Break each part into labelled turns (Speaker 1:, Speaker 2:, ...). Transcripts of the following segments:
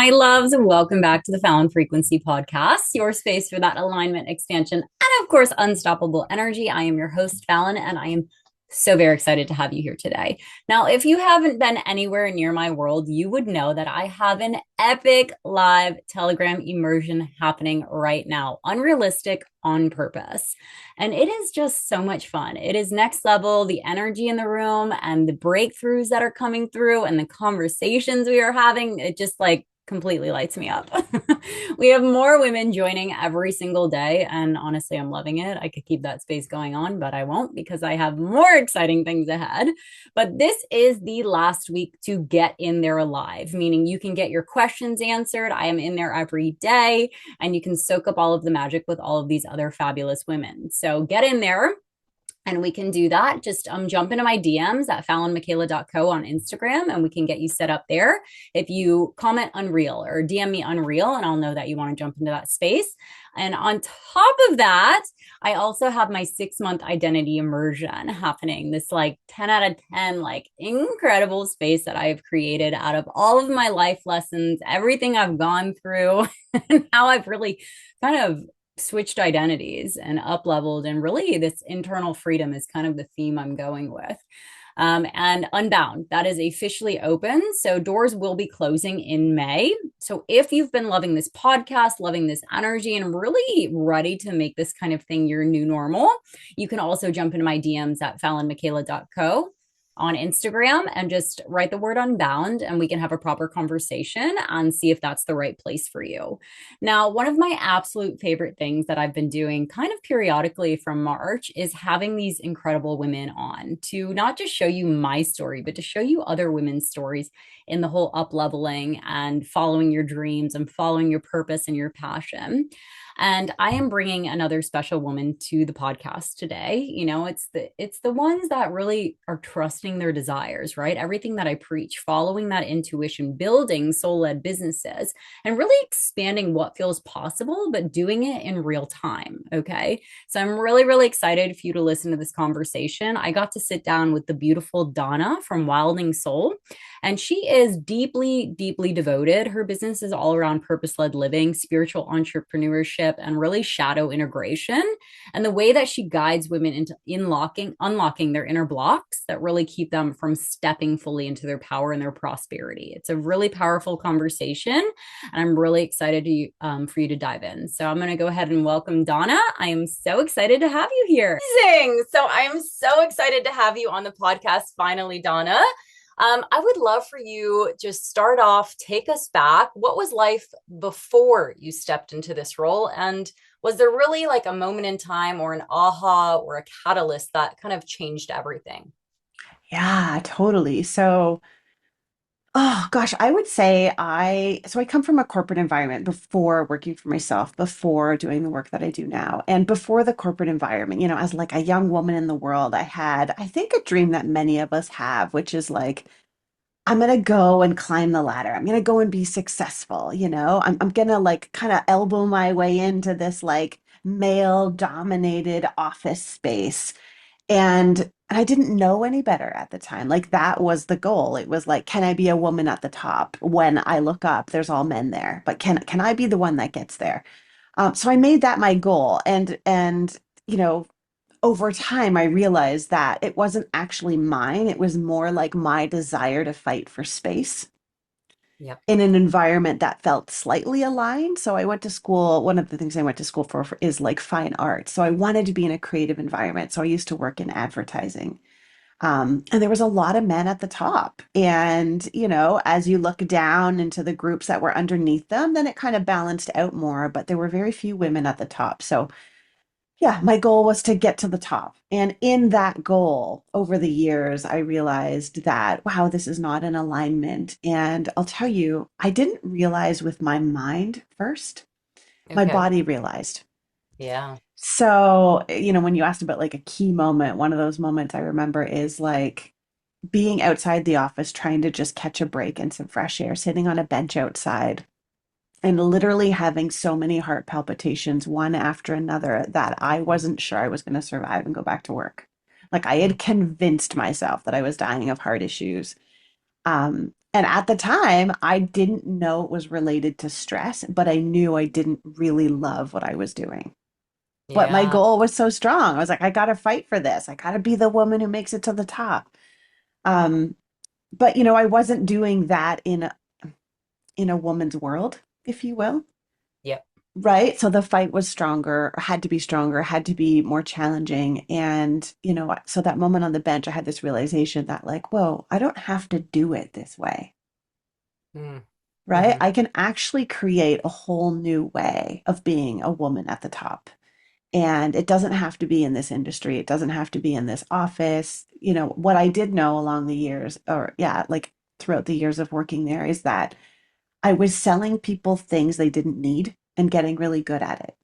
Speaker 1: my loves. Welcome back to the Fallon Frequency Podcast, your space for that alignment, expansion, and of course, unstoppable energy. I am your host, Fallon, and I am so very excited to have you here today. Now, if you haven't been anywhere near my world, you would know that I have an epic live Telegram immersion happening right now, unrealistic on purpose. And it is just so much fun. It is next level, the energy in the room and the breakthroughs that are coming through and the conversations we are having. It just like completely lights me up. We have more women joining every single day. And honestly, I'm loving it. I could keep that space going on, but I won't because I have more exciting things ahead. But this is the last week to get in there live, meaning you can get your questions answered. I am in there every day and you can soak up all of the magic with all of these other fabulous women. So get in there. And we can do that. Just jump into my DMs at fallonmichaela.co on Instagram and we can get you set up there. If you comment Unreal or DM me Unreal, and I'll know that you want to jump into that space. And on top of that, I also have my 6-month identity immersion happening. This like 10 out of 10, like incredible space that I have created out of all of my life lessons, everything I've gone through, and how I've really kind of switched identities and up leveled. And really, this internal freedom is kind of the theme I'm going with. And Unbound, that is officially open. So doors will be closing in May. So if you've been loving this podcast, loving this energy, and really ready to make this kind of thing your new normal, you can also jump into my DMs at fallonmichaela.co on Instagram and just write the word unbound and we can have a proper conversation and see if that's the right place for you. Now, one of my absolute favorite things that I've been doing kind of periodically from March is having these incredible women on to not just show you my story, but to show you other women's stories in the whole up leveling and following your dreams and following your purpose and your passion. And I am bringing another special woman to the podcast today. You know, it's the ones that really are trusting their desires, right? Everything that I preach, following that intuition, building soul-led businesses, and really expanding what feels possible, but doing it in real time. Okay. So I'm really, really excited for you to listen to this conversation. I got to sit down with the beautiful Donna from Wilding Soul, and she is deeply, deeply devoted. Her business is all around purpose-led living, spiritual entrepreneurship, and really shadow integration. And the way that she guides women into unlocking their inner blocks that really keep them from stepping fully into their power and their prosperity. It's a really powerful conversation, and I'm really excited for you to dive in. So I'm going to go ahead and welcome Donna. I am so excited to have you here. Amazing. So I'm so excited to have you on the podcast finally, Donna. I would love for you just start off, take us back. What was life before you stepped into this role? And was there really like a moment in time or an aha or a catalyst that kind of changed everything?
Speaker 2: Yeah, totally. So, oh gosh, I would say I come from a corporate environment before working for myself, before doing the work that I do now. And before the corporate environment, as like a young woman in the world, I had, I think, a dream that many of us have, which is like, I'm gonna go and climb the ladder. I'm gonna go and be successful, I'm gonna like kind of elbow my way into this like male dominated office space. And I didn't know any better at the time. Like that was the goal. It was like, can I be a woman at the top? When I look up, there's all men there, but can I be the one that gets there? So I made that my goal, and you know, over time, I realized that it wasn't actually mine. It was more like my desire to fight for space
Speaker 1: Yep.
Speaker 2: in an environment that felt slightly aligned. So I went to school. One of the things I went to school for is like fine art. So I wanted to be in a creative environment. So I used to work in advertising. And there was a lot of men at the top. And, as you look down into the groups that were underneath them, then it kind of balanced out more, but there were very few women at the top. So yeah, my goal was to get to the top. And in that goal, over the years, I realized that, wow, this is not an alignment. And I'll tell you, I didn't realize with my mind first, my
Speaker 1: Okay.
Speaker 2: body realized.
Speaker 1: Yeah.
Speaker 2: So, when you asked about like a key moment, one of those moments I remember is like being outside the office, trying to just catch a break and some fresh air, sitting on a bench outside and literally having so many heart palpitations, one after another, that I wasn't sure I was going to survive and go back to work. Like I
Speaker 1: Mm.
Speaker 2: had convinced myself that I was dying of heart issues. And at the time, I didn't know it was related to stress, but I knew I didn't really love what I was doing. But my
Speaker 1: Yeah.
Speaker 2: goal was so strong. I was like, I got to fight for this. I got to be the woman who makes it to the top. Um, but I wasn't doing that in a woman's world, if you will.
Speaker 1: Yep.
Speaker 2: Right. So the fight was stronger, had to be stronger, had to be more challenging. And, so that moment on the bench, I had this realization that, like, whoa, I don't have to do it this way.
Speaker 1: Mm.
Speaker 2: Right.
Speaker 1: Mm-hmm.
Speaker 2: I can actually create a whole new way of being a woman at the top. And it doesn't have to be in this industry. It doesn't have to be in this office. What I did know along the years, or yeah, like throughout the years of working there, is that I was selling people things they didn't need and getting really good at it.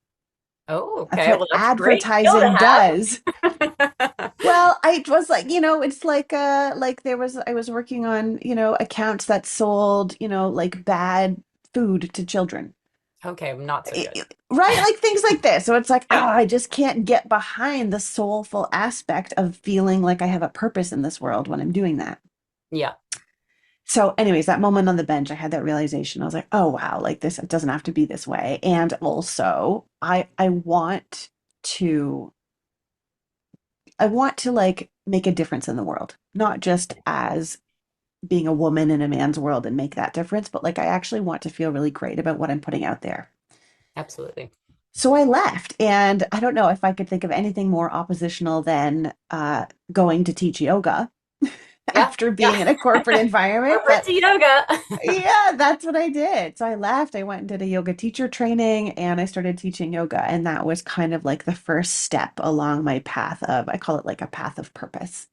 Speaker 1: Oh,
Speaker 2: That's
Speaker 1: okay.
Speaker 2: what
Speaker 1: Well, that's a great skill
Speaker 2: advertising does.
Speaker 1: to have.
Speaker 2: Well, I was like, it's like I was working on, accounts that sold, like bad food to children.
Speaker 1: Okay, not so good.
Speaker 2: Right? Like things like this. So it's like, oh, I just can't get behind the soulful aspect of feeling like I have a purpose in this world when I'm doing that.
Speaker 1: Yeah.
Speaker 2: So, anyways, that moment on the bench, I had that realization. I was like, oh wow, like this, it doesn't have to be this way. And also, to I want to like make a difference in the world, not just as being a woman in a man's world and make that difference, but like I actually want to feel really great about what I'm putting out there.
Speaker 1: Absolutely.
Speaker 2: So I left, and I don't know if I could think of anything more oppositional than going to teach yoga
Speaker 1: Yeah.
Speaker 2: after
Speaker 1: Yeah.
Speaker 2: being in a corporate environment.
Speaker 1: Corporate
Speaker 2: But
Speaker 1: to yoga.
Speaker 2: yeah, that's what I did. So I left, I went and did a yoga teacher training, and I started teaching yoga. And that was kind of like the first step along my path of, I call it like a path of purpose,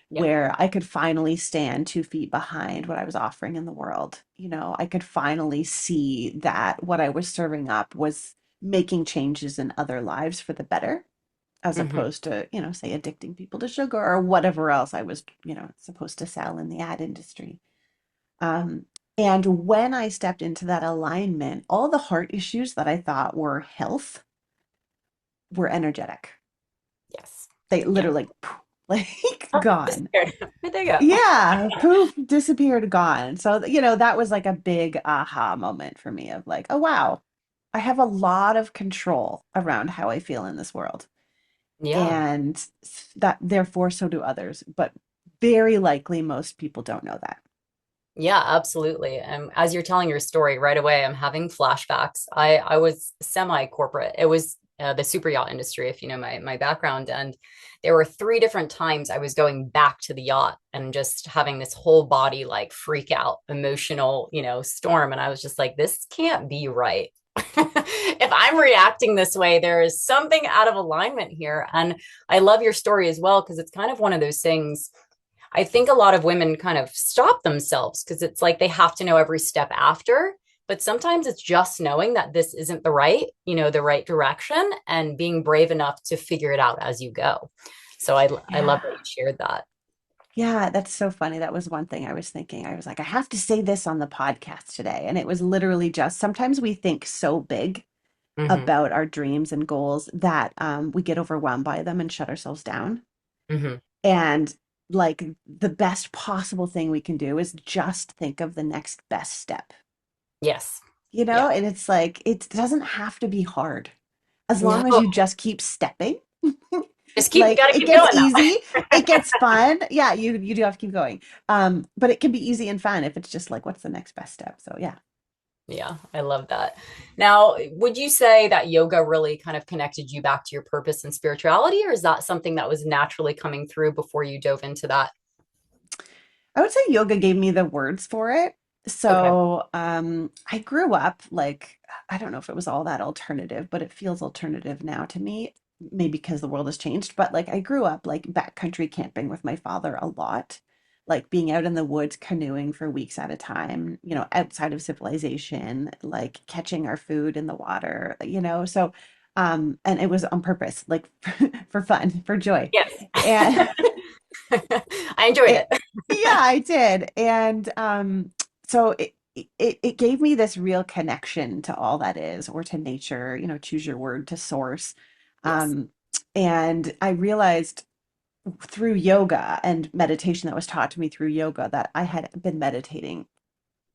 Speaker 1: Yeah.
Speaker 2: where I could finally stand 2 feet behind what I was offering in the world. I could finally see that what I was serving up was making changes in other lives for the better, as
Speaker 1: Hmm.
Speaker 2: opposed to, say addicting people to sugar or whatever else I was, supposed to sell in the ad industry. Um, and when I stepped into that alignment, all the heart issues that I thought were health were energetic.
Speaker 1: Yes.
Speaker 2: They
Speaker 1: Yeah.
Speaker 2: literally like
Speaker 1: Oh,
Speaker 2: gone.
Speaker 1: disappeared. Where'd they go?
Speaker 2: Yeah, poof, disappeared, gone. So, that was like a big aha moment for me of like, oh wow, I have a lot of control around how I feel in this world.
Speaker 1: Yeah.
Speaker 2: And that therefore so do others, but very likely most people don't know that.
Speaker 1: Yeah, absolutely. And as you're telling your story right away, I'm having flashbacks. I was semi-corporate. It was the super yacht industry, if you know my background. And there were three different times I was going back to the yacht and just having this whole body like freak out, emotional, storm. And I was just like, this can't be right. If I'm reacting this way, there is something out of alignment here. And I love your story as well, because it's kind of one of those things I think a lot of women kind of stop themselves because it's like they have to know every step after. But sometimes it's just knowing that this isn't the right direction and being brave enough to figure it out as you go. So I love
Speaker 2: Yeah.
Speaker 1: that you shared that.
Speaker 2: Yeah, that's so funny. That was one thing I was thinking. I was like, I have to say this on the podcast today. And it was literally just sometimes we think so big
Speaker 1: Hmm.
Speaker 2: about our dreams and goals that we get overwhelmed by them and shut ourselves down.
Speaker 1: Hmm.
Speaker 2: And like the best possible thing we can do is just think of the next best step,
Speaker 1: Yes. Yeah.
Speaker 2: and it's like, it doesn't have to be hard as
Speaker 1: No,
Speaker 2: long as you just keep stepping.
Speaker 1: just
Speaker 2: Like
Speaker 1: gotta
Speaker 2: it
Speaker 1: keep
Speaker 2: gets
Speaker 1: going
Speaker 2: easy,
Speaker 1: though.
Speaker 2: it gets fun. Yeah, you do have to keep going. But it can be easy and fun if it's just like, what's the next best step? So yeah.
Speaker 1: Yeah, I love that. Now, would you say that yoga really kind of connected you back to your purpose and spirituality, or is that something that was naturally coming through before you dove into that?
Speaker 2: I would say yoga gave me the words for it.
Speaker 1: Okay.
Speaker 2: So I grew up like, I don't know if it was all that alternative, but it feels alternative now to me, maybe because the world has changed. But like I grew up like backcountry camping with my father a lot, like being out in the woods canoeing for weeks at a time, outside of civilization, like catching our food in the water, So and it was on purpose, like for fun, for joy.
Speaker 1: Yes.
Speaker 2: And
Speaker 1: I enjoyed
Speaker 2: It,
Speaker 1: it.
Speaker 2: yeah, I did. And so it gave me this real connection to all that is, or to nature, choose your word, to source.
Speaker 1: Yes.
Speaker 2: Um, and I realized through yoga and meditation that was taught to me through yoga that I had been meditating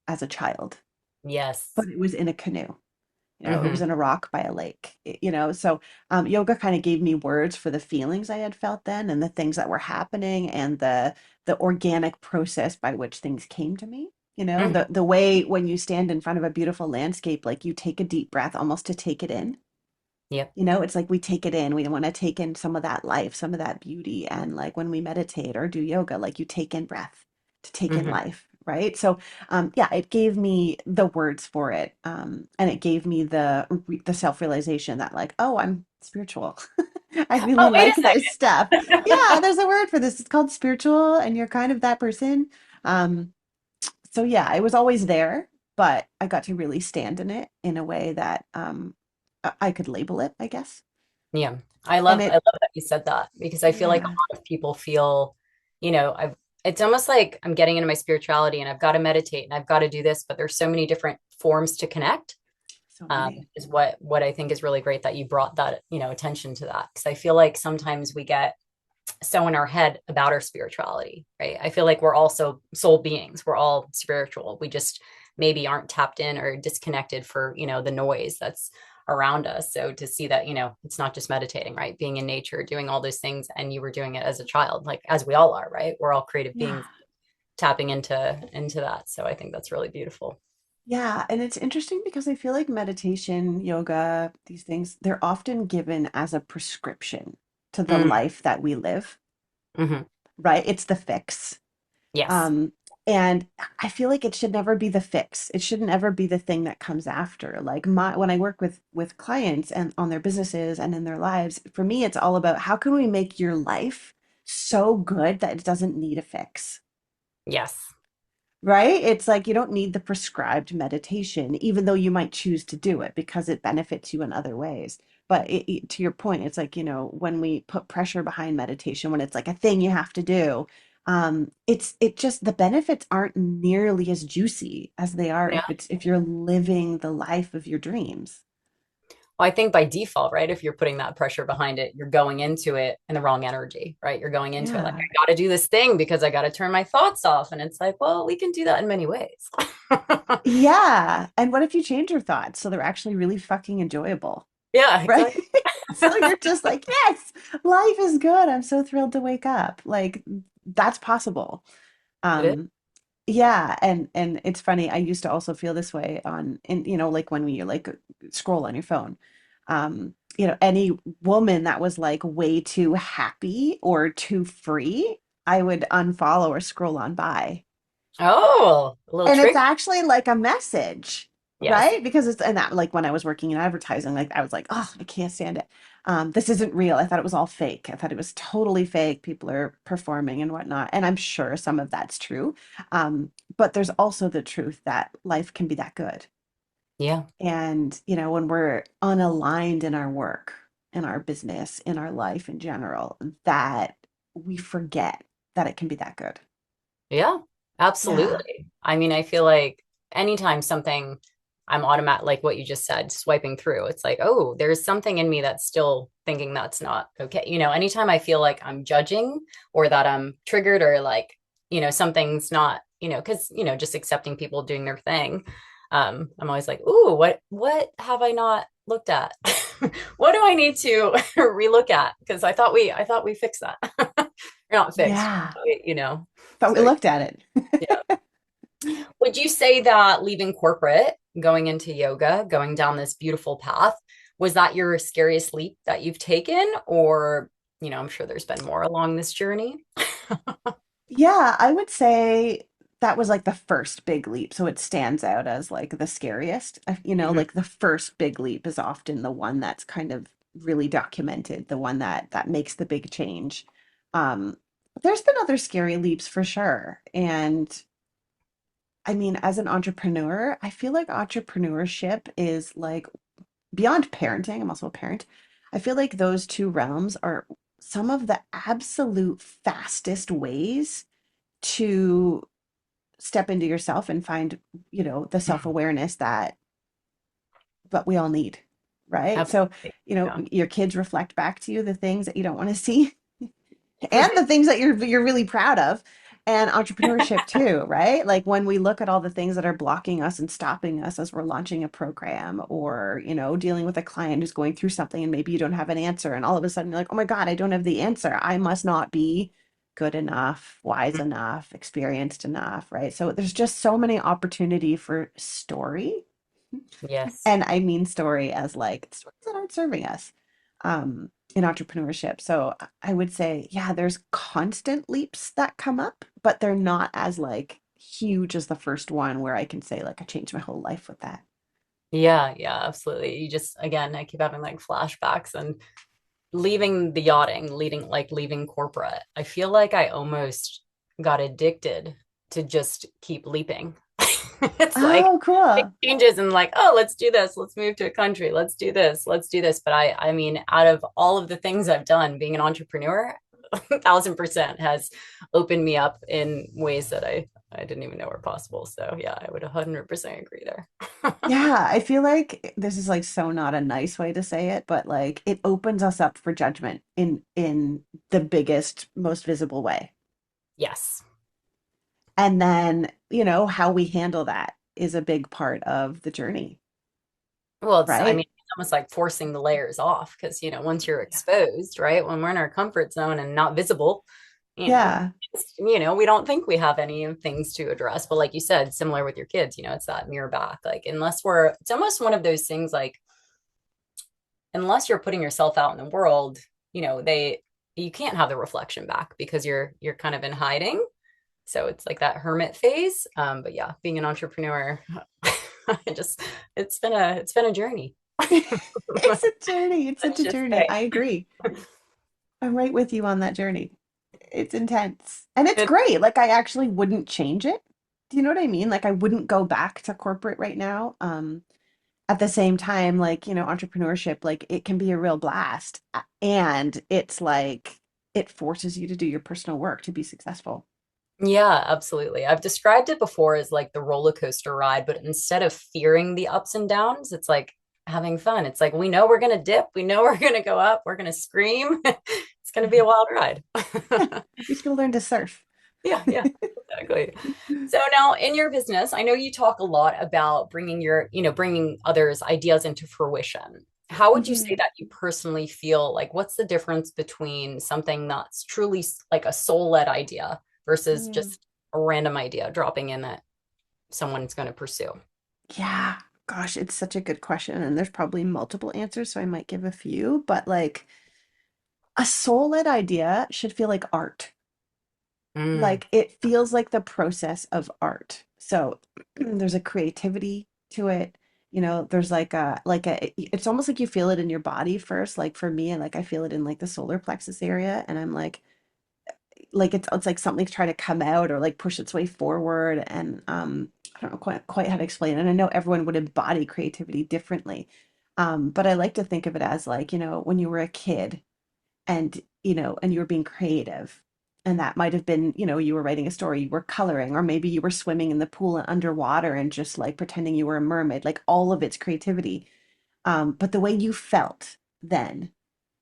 Speaker 2: as a child,
Speaker 1: Yes.
Speaker 2: but it was in a canoe. It
Speaker 1: Hmm.
Speaker 2: was in a rock by a lake, so yoga kind of gave me words for the feelings I had felt then and the things that were happening and the organic process by which things came to me.
Speaker 1: Hmm.
Speaker 2: The way when you stand in front of a beautiful landscape, like you take a deep breath almost to take it in.
Speaker 1: Yep.
Speaker 2: It's like we take it in. We want to take in some of that life, some of that beauty. And like when we meditate or do yoga, like you take in breath to take in
Speaker 1: Hmm.
Speaker 2: life, right? So, yeah, it gave me the words for it, and it gave me the self-realization that like, oh, I'm spiritual. I really
Speaker 1: Oh, wait a
Speaker 2: like this
Speaker 1: second.
Speaker 2: stuff. Yeah, there's a word for this. It's called spiritual, and you're kind of that person. Um, so yeah, it was always there, but I got to really stand in it in a way that I could label it, I guess.
Speaker 1: Yeah.
Speaker 2: And
Speaker 1: I
Speaker 2: it,
Speaker 1: love that you said that because I feel like a
Speaker 2: yeah,
Speaker 1: lot of people feel, I've it's almost like I'm getting into my spirituality and I've got to meditate and I've got to do this, but there's so many different forms to connect.
Speaker 2: so many.
Speaker 1: Is what I think is really great that you brought that, attention to that. Because I feel like sometimes we get so in our head about our spirituality, right? I feel like we're also soul beings. We're all spiritual. We just maybe aren't tapped in or disconnected for, the noise that's around us. So to see that, it's not just meditating, right? Being in nature, doing all those things, and you were doing it as a child, like as we all are, right? We're all creative
Speaker 2: Yeah.
Speaker 1: beings tapping into that. So I think that's really beautiful.
Speaker 2: Yeah. And it's interesting because I feel like meditation, yoga, these things, they're often given as a prescription to the
Speaker 1: Mm-hmm.
Speaker 2: life that we live,
Speaker 1: Mm-hmm.
Speaker 2: right? It's the fix.
Speaker 1: Yes.
Speaker 2: Um, and I feel like it should never be the fix. It shouldn't ever be the thing that comes after. Like when I work with clients and on their businesses and in their lives, for me, it's all about how can we make your life so good that it doesn't need a fix.
Speaker 1: Yes.
Speaker 2: Right? It's like you don't need the prescribed meditation, even though you might choose to do it because it benefits you in other ways. But to your point, it's like, when we put pressure behind meditation, when it's like a thing you have to do, it just the benefits aren't nearly as juicy as they are if you're living the life of your dreams.
Speaker 1: Well, I think by default, right, if you're putting that pressure behind it, you're going into it in the wrong energy, right? You're going into it like,
Speaker 2: Yeah.
Speaker 1: I got to do this thing because I got to turn my thoughts off. And it's like, well, we can do that in many ways.
Speaker 2: Yeah. And what if you change your thoughts so they're actually really fucking enjoyable?
Speaker 1: Yeah,
Speaker 2: Right?
Speaker 1: exactly.
Speaker 2: So you're just like, yes, life is good. I'm so thrilled to wake up. Like that's possible.
Speaker 1: It is.
Speaker 2: Um, yeah, and it's funny. I used to also feel this way like when you like scroll on your phone. Any woman that was like way too happy or too free, I would unfollow or scroll on by.
Speaker 1: Oh, a little
Speaker 2: And it's
Speaker 1: trick.
Speaker 2: actually like a message,
Speaker 1: Yes.
Speaker 2: right? Because it's and that like when I was working in advertising, like I was like, oh, I can't stand it. This isn't real. I thought it was all fake. I thought it was totally fake. People are performing and whatnot. And I'm sure some of that's true. But there's also the truth that life can be that good.
Speaker 1: Yeah.
Speaker 2: And, when we're unaligned in our work, in our business, in our life in general, that we forget that it can be that good.
Speaker 1: Yeah,
Speaker 2: Yeah.
Speaker 1: absolutely. I mean, I feel like anytime something I'm automatic, like what you just said, swiping through, it's like, oh, there's something in me that's still thinking that's not okay. Anytime I feel like I'm judging or that I'm triggered or like, something's not, because, just accepting people doing their thing. I'm always like, ooh, what have I not looked at? What do I need to relook at? Because I thought we fixed that. Or not fixed,
Speaker 2: Yeah. But we
Speaker 1: so
Speaker 2: looked at it.
Speaker 1: yeah. Would you say that leaving corporate, going into yoga, going down this beautiful path, was that your scariest leap that you've taken? Or, I'm sure there's been more along this journey.
Speaker 2: Yeah, I would say that was like the first big leap. So it stands out as like the scariest.
Speaker 1: Mhm.
Speaker 2: Like the first big leap is often the one that's kind of really documented, the one that makes the big change. Um, there's been other scary leaps for sure. And I mean, as an entrepreneur, I feel like entrepreneurship is like beyond parenting. I'm also a parent. I feel like those two realms are some of the absolute fastest ways to step into yourself and find, the self-awareness that we all need, right? So,
Speaker 1: Absolutely. Yeah.
Speaker 2: your kids reflect back to you the things that you don't want to see and the things that you're really proud of. And entrepreneurship too, right? Like when we look at all the things that are blocking us and stopping us as we're launching a program or, dealing with a client who's going through something and maybe you don't have an answer and all of a sudden you're like, "Oh my God, I don't have the answer. I must not be good enough, wise enough, experienced enough," right? So there's just so many opportunity for story.
Speaker 1: Yes.
Speaker 2: And I mean story as like stories that aren't serving us in entrepreneurship. So I would say, yeah, there's constant leaps that come up, but they're not as like huge as the first one where I can say like I changed my whole life with that.
Speaker 1: Yeah, yeah, absolutely. You just, again, I keep having like flashbacks and leaving the yachting, leaving corporate. I feel like I almost got addicted to just keep leaping. It's like
Speaker 2: Oh,
Speaker 1: big
Speaker 2: cool.
Speaker 1: changes and like, oh, let's do this. Let's move to a country. Let's do this. Let's do this. But I mean, out of all of the things I've done, being an entrepreneur, 1,000% has opened me up in ways that I didn't even know were possible. So yeah, I would 100% agree there.
Speaker 2: Yeah, I feel like this is like so not a nice way to say it, but like it opens us up for judgment in the biggest, most visible way.
Speaker 1: Yes.
Speaker 2: And then, how we handle that is a big part of the journey,
Speaker 1: Well, I mean,
Speaker 2: right?
Speaker 1: it's almost like forcing the layers off because, once you're
Speaker 2: Yeah.
Speaker 1: exposed, right, when we're in our comfort zone and not visible,
Speaker 2: Yeah.
Speaker 1: we don't think we have any things to address. But like you said, similar with your kids, it's that mirror back. Like, it's almost one of those things like, unless you're putting yourself out in the world, you can't have the reflection back because you're kind of in hiding. So it's like that hermit phase. But yeah, being an entrepreneur, it just, it's been a journey.
Speaker 2: It's a journey. It's such
Speaker 1: Let's
Speaker 2: a
Speaker 1: just
Speaker 2: journey.
Speaker 1: say.
Speaker 2: I agree. I'm right with you on that journey. It's intense. And it's
Speaker 1: It,
Speaker 2: great. Like I actually wouldn't change it. Do you know what I mean? Like I wouldn't go back to corporate right now. At the same time, like, entrepreneurship, like it can be a real blast. And it's like it forces you to do your personal work to be successful.
Speaker 1: yeah, absolutely. I've described it before as like the roller coaster ride, but instead of fearing the ups and downs, it's like having fun. It's like we know we're going to dip, we know we're going to go up, we're going to scream. It's going to be a wild ride.
Speaker 2: Yeah. You're just gonna learn to surf.
Speaker 1: Yeah, yeah, exactly. So now in your business, I know you talk a lot about bringing others' ideas into fruition. How would you say
Speaker 2: Mhm.
Speaker 1: that you personally feel like what's the difference between something that's truly like a soul-led idea versus
Speaker 2: Mm.
Speaker 1: just a random idea dropping in that someone's going to pursue?
Speaker 2: Yeah, gosh, it's such a good question, and there's probably multiple answers, so I might give a few, but like a soul-led idea should feel like art.
Speaker 1: Mm,
Speaker 2: Like it feels like the process of art. So there's a creativity to it. There's it's almost like you feel it in your body first. Like for me, like I feel it in like the solar plexus area, and I'm like it's like something's trying to come out or like push its way forward, and I don't know quite how to explain it. And I know everyone would embody creativity differently, but I like to think of it as like when you were a kid and and you were being creative, and that might have been you were writing a story, you were coloring, or maybe you were swimming in the pool and underwater and just like pretending you were a mermaid. Like all of it's creativity, but the way you felt then,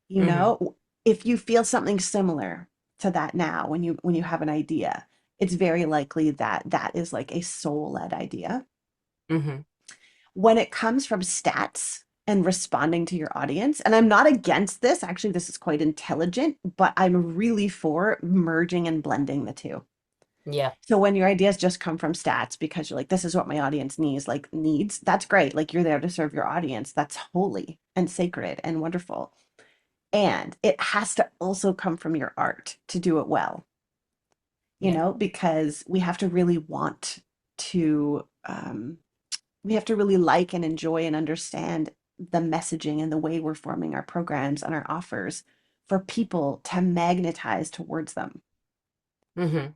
Speaker 2: you
Speaker 1: hmm
Speaker 2: know, if you feel something similar to that now when you have an idea, it's very likely that that is like a soul-led idea.
Speaker 1: hmm
Speaker 2: When it comes from stats and responding to your audience, and I'm not against this, actually this is quite intelligent, but I'm really for merging and blending the two.
Speaker 1: Yeah.
Speaker 2: So when your ideas just come from stats because you're like, this is what my audience needs, that's great. Like you're there to serve your audience. That's holy and sacred and wonderful. And it has to also come from your art to do it well,
Speaker 1: Yeah.
Speaker 2: because to, we have to really like and enjoy and understand the messaging and the way we're forming our programs and our offers for people to magnetize towards them.
Speaker 1: hmm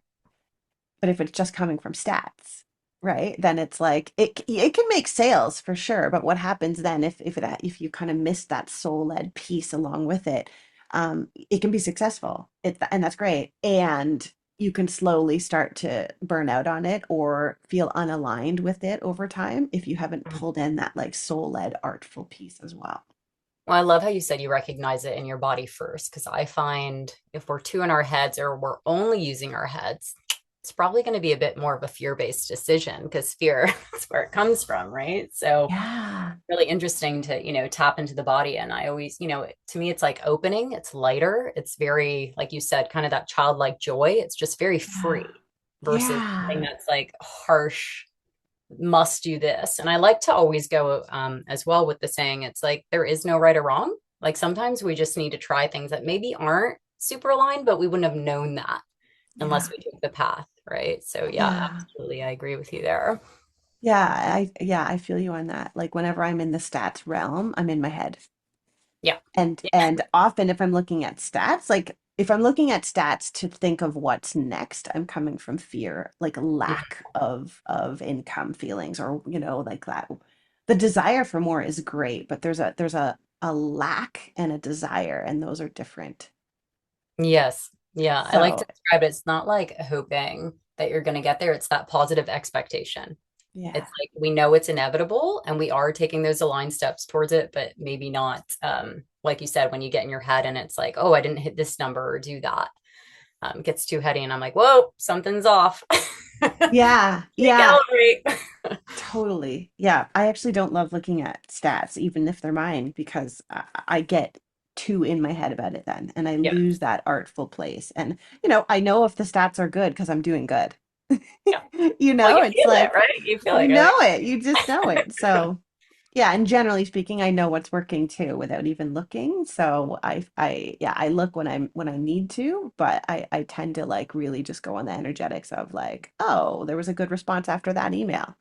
Speaker 2: But if it's just coming from stats, right, then it's like it can make sales for sure. But what happens then if you kind of miss that soul led piece along with it? It can be successful. And that's great. And you can slowly start to burn out on it or feel unaligned with it over time if you haven't pulled in that like soul led artful piece as well.
Speaker 1: Well, I love how you said you recognize it in your body first, because I find if we're too in our heads or we're only using our heads, it's probably going to be a bit more of a fear-based decision because fear is where it comes from, right? So
Speaker 2: Yeah.
Speaker 1: really interesting to, tap into the body. And I always, to me, it's like opening, it's lighter, it's very, like you said, kind of that childlike joy. It's just very
Speaker 2: Yeah.
Speaker 1: free versus something
Speaker 2: Yeah.
Speaker 1: that's like harsh, must do this. And I like to always go as well with the saying, it's like there is no right or wrong. Like sometimes we just need to try things that maybe aren't super aligned, but we wouldn't have known that unless
Speaker 2: Yeah.
Speaker 1: we took the path, right? So yeah,
Speaker 2: Yeah.
Speaker 1: absolutely. I agree with you there.
Speaker 2: Yeah, I feel you on that. Like whenever I'm in the stats realm, I'm in my head.
Speaker 1: Yeah.
Speaker 2: And often if I'm looking at stats, like if I'm looking at stats to think of what's next, I'm coming from fear, like
Speaker 1: Yeah.
Speaker 2: lack of income feelings or like that. The desire for more is great, but there's a lack and a desire, and those are different.
Speaker 1: Yes. Yeah. I like to
Speaker 2: So,
Speaker 1: describe it. It's not like hoping that you're going to get there. It's that positive expectation.
Speaker 2: yeah.
Speaker 1: It's like we know it's inevitable and we are taking those aligned steps towards it, but maybe not, like you said, when you get in your head and it's like, oh, I didn't hit this number or do that. It gets too heady and I'm like, whoa, something's off.
Speaker 2: Yeah, yeah.
Speaker 1: Recalibrate.
Speaker 2: Totally. Yeah. I actually don't love looking at stats, even if they're mine, because I get too in my head about it then, and I
Speaker 1: Yeah.
Speaker 2: lose that artful place. And, I know if the stats are good because I'm doing good.
Speaker 1: Yeah. Well, you
Speaker 2: It's
Speaker 1: feel it,
Speaker 2: like
Speaker 1: right? You feel
Speaker 2: you
Speaker 1: like,
Speaker 2: know it. You just know it. So, yeah. And generally speaking, I know what's working too without even looking. So yeah, I look when I need to, but I tend to like really just go on the energetics of like, oh, there was a good response after that email.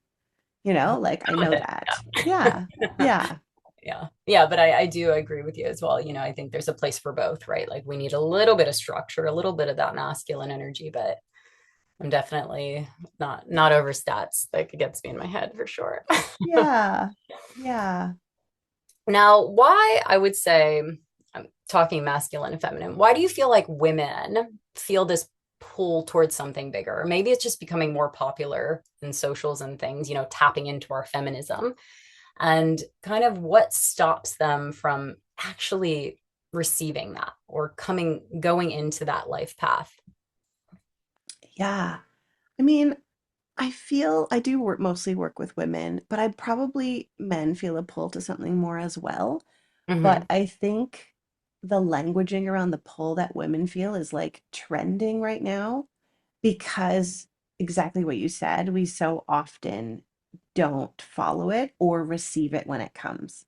Speaker 2: Like I
Speaker 1: with
Speaker 2: know
Speaker 1: it.
Speaker 2: that. Yeah.
Speaker 1: Yeah.
Speaker 2: Yeah.
Speaker 1: Yeah. Yeah. But I do agree with you as well. I think there's a place for both, right? Like we need a little bit of structure, a little bit of that masculine energy, but I'm definitely not over stats. Like it gets me in my head for sure.
Speaker 2: Yeah. Yeah.
Speaker 1: Now, why I would say I'm talking masculine and feminine, why do you feel like women feel this pull towards something bigger? Or maybe it's just becoming more popular in socials and things, tapping into our feminism and kind of what stops them from actually receiving that or going into that life path.
Speaker 2: Yeah. I mean, I feel I do mostly work with women, but I probably men feel a pull to something more as well. But
Speaker 1: Hmm.
Speaker 2: I think the languaging around the pull that women feel is like trending right now because exactly what you said, we so often don't follow it or receive it when it comes.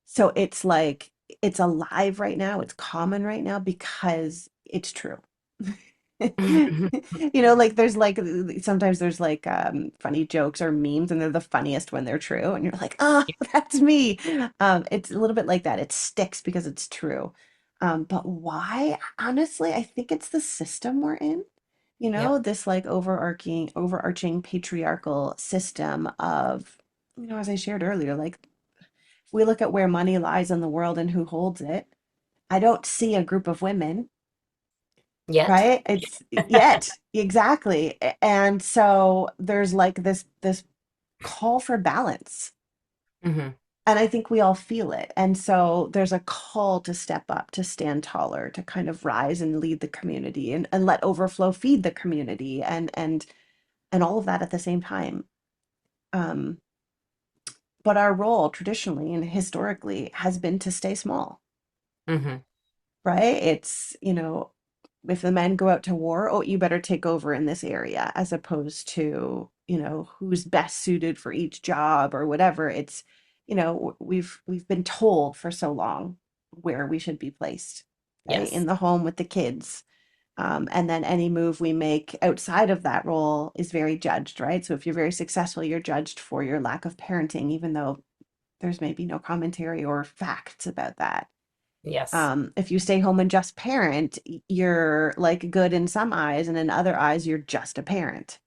Speaker 2: So it's like it's alive right now, it's common right now because it's true. Like there's like sometimes there's like funny jokes or memes and they're the funniest when they're true and you're like, "Oh, that's me." It's a little bit like that. It sticks because it's true. But why? Honestly, I think it's the system we're in.
Speaker 1: Yep.
Speaker 2: This like overarching patriarchal system of, as I shared earlier, like we look at where money lies in the world and who holds it. I don't see a group of women,
Speaker 1: Yet.
Speaker 2: right? It's yet, exactly. And so there's like this call for balance.
Speaker 1: Hmm.
Speaker 2: And I think we all feel it. And so there's a call to step up, to stand taller, to kind of rise and lead the community and let overflow feed the community and all of that at the same time. Um, but our role traditionally and historically has been to stay small.
Speaker 1: Hmm.
Speaker 2: Right? It's, if the men go out to war, oh, you better take over in this area, as opposed to, who's best suited for each job or whatever. It's, we've been told for so long where we should be placed, right? In
Speaker 1: Yes.
Speaker 2: the home with the kids. And then any move we make outside of that role is very judged, right? So if you're very successful, you're judged for your lack of parenting, even though there's maybe no commentary or facts about that.
Speaker 1: Yes.
Speaker 2: If you stay home and just parent, you're like good in some eyes, and in other eyes, you're just a parent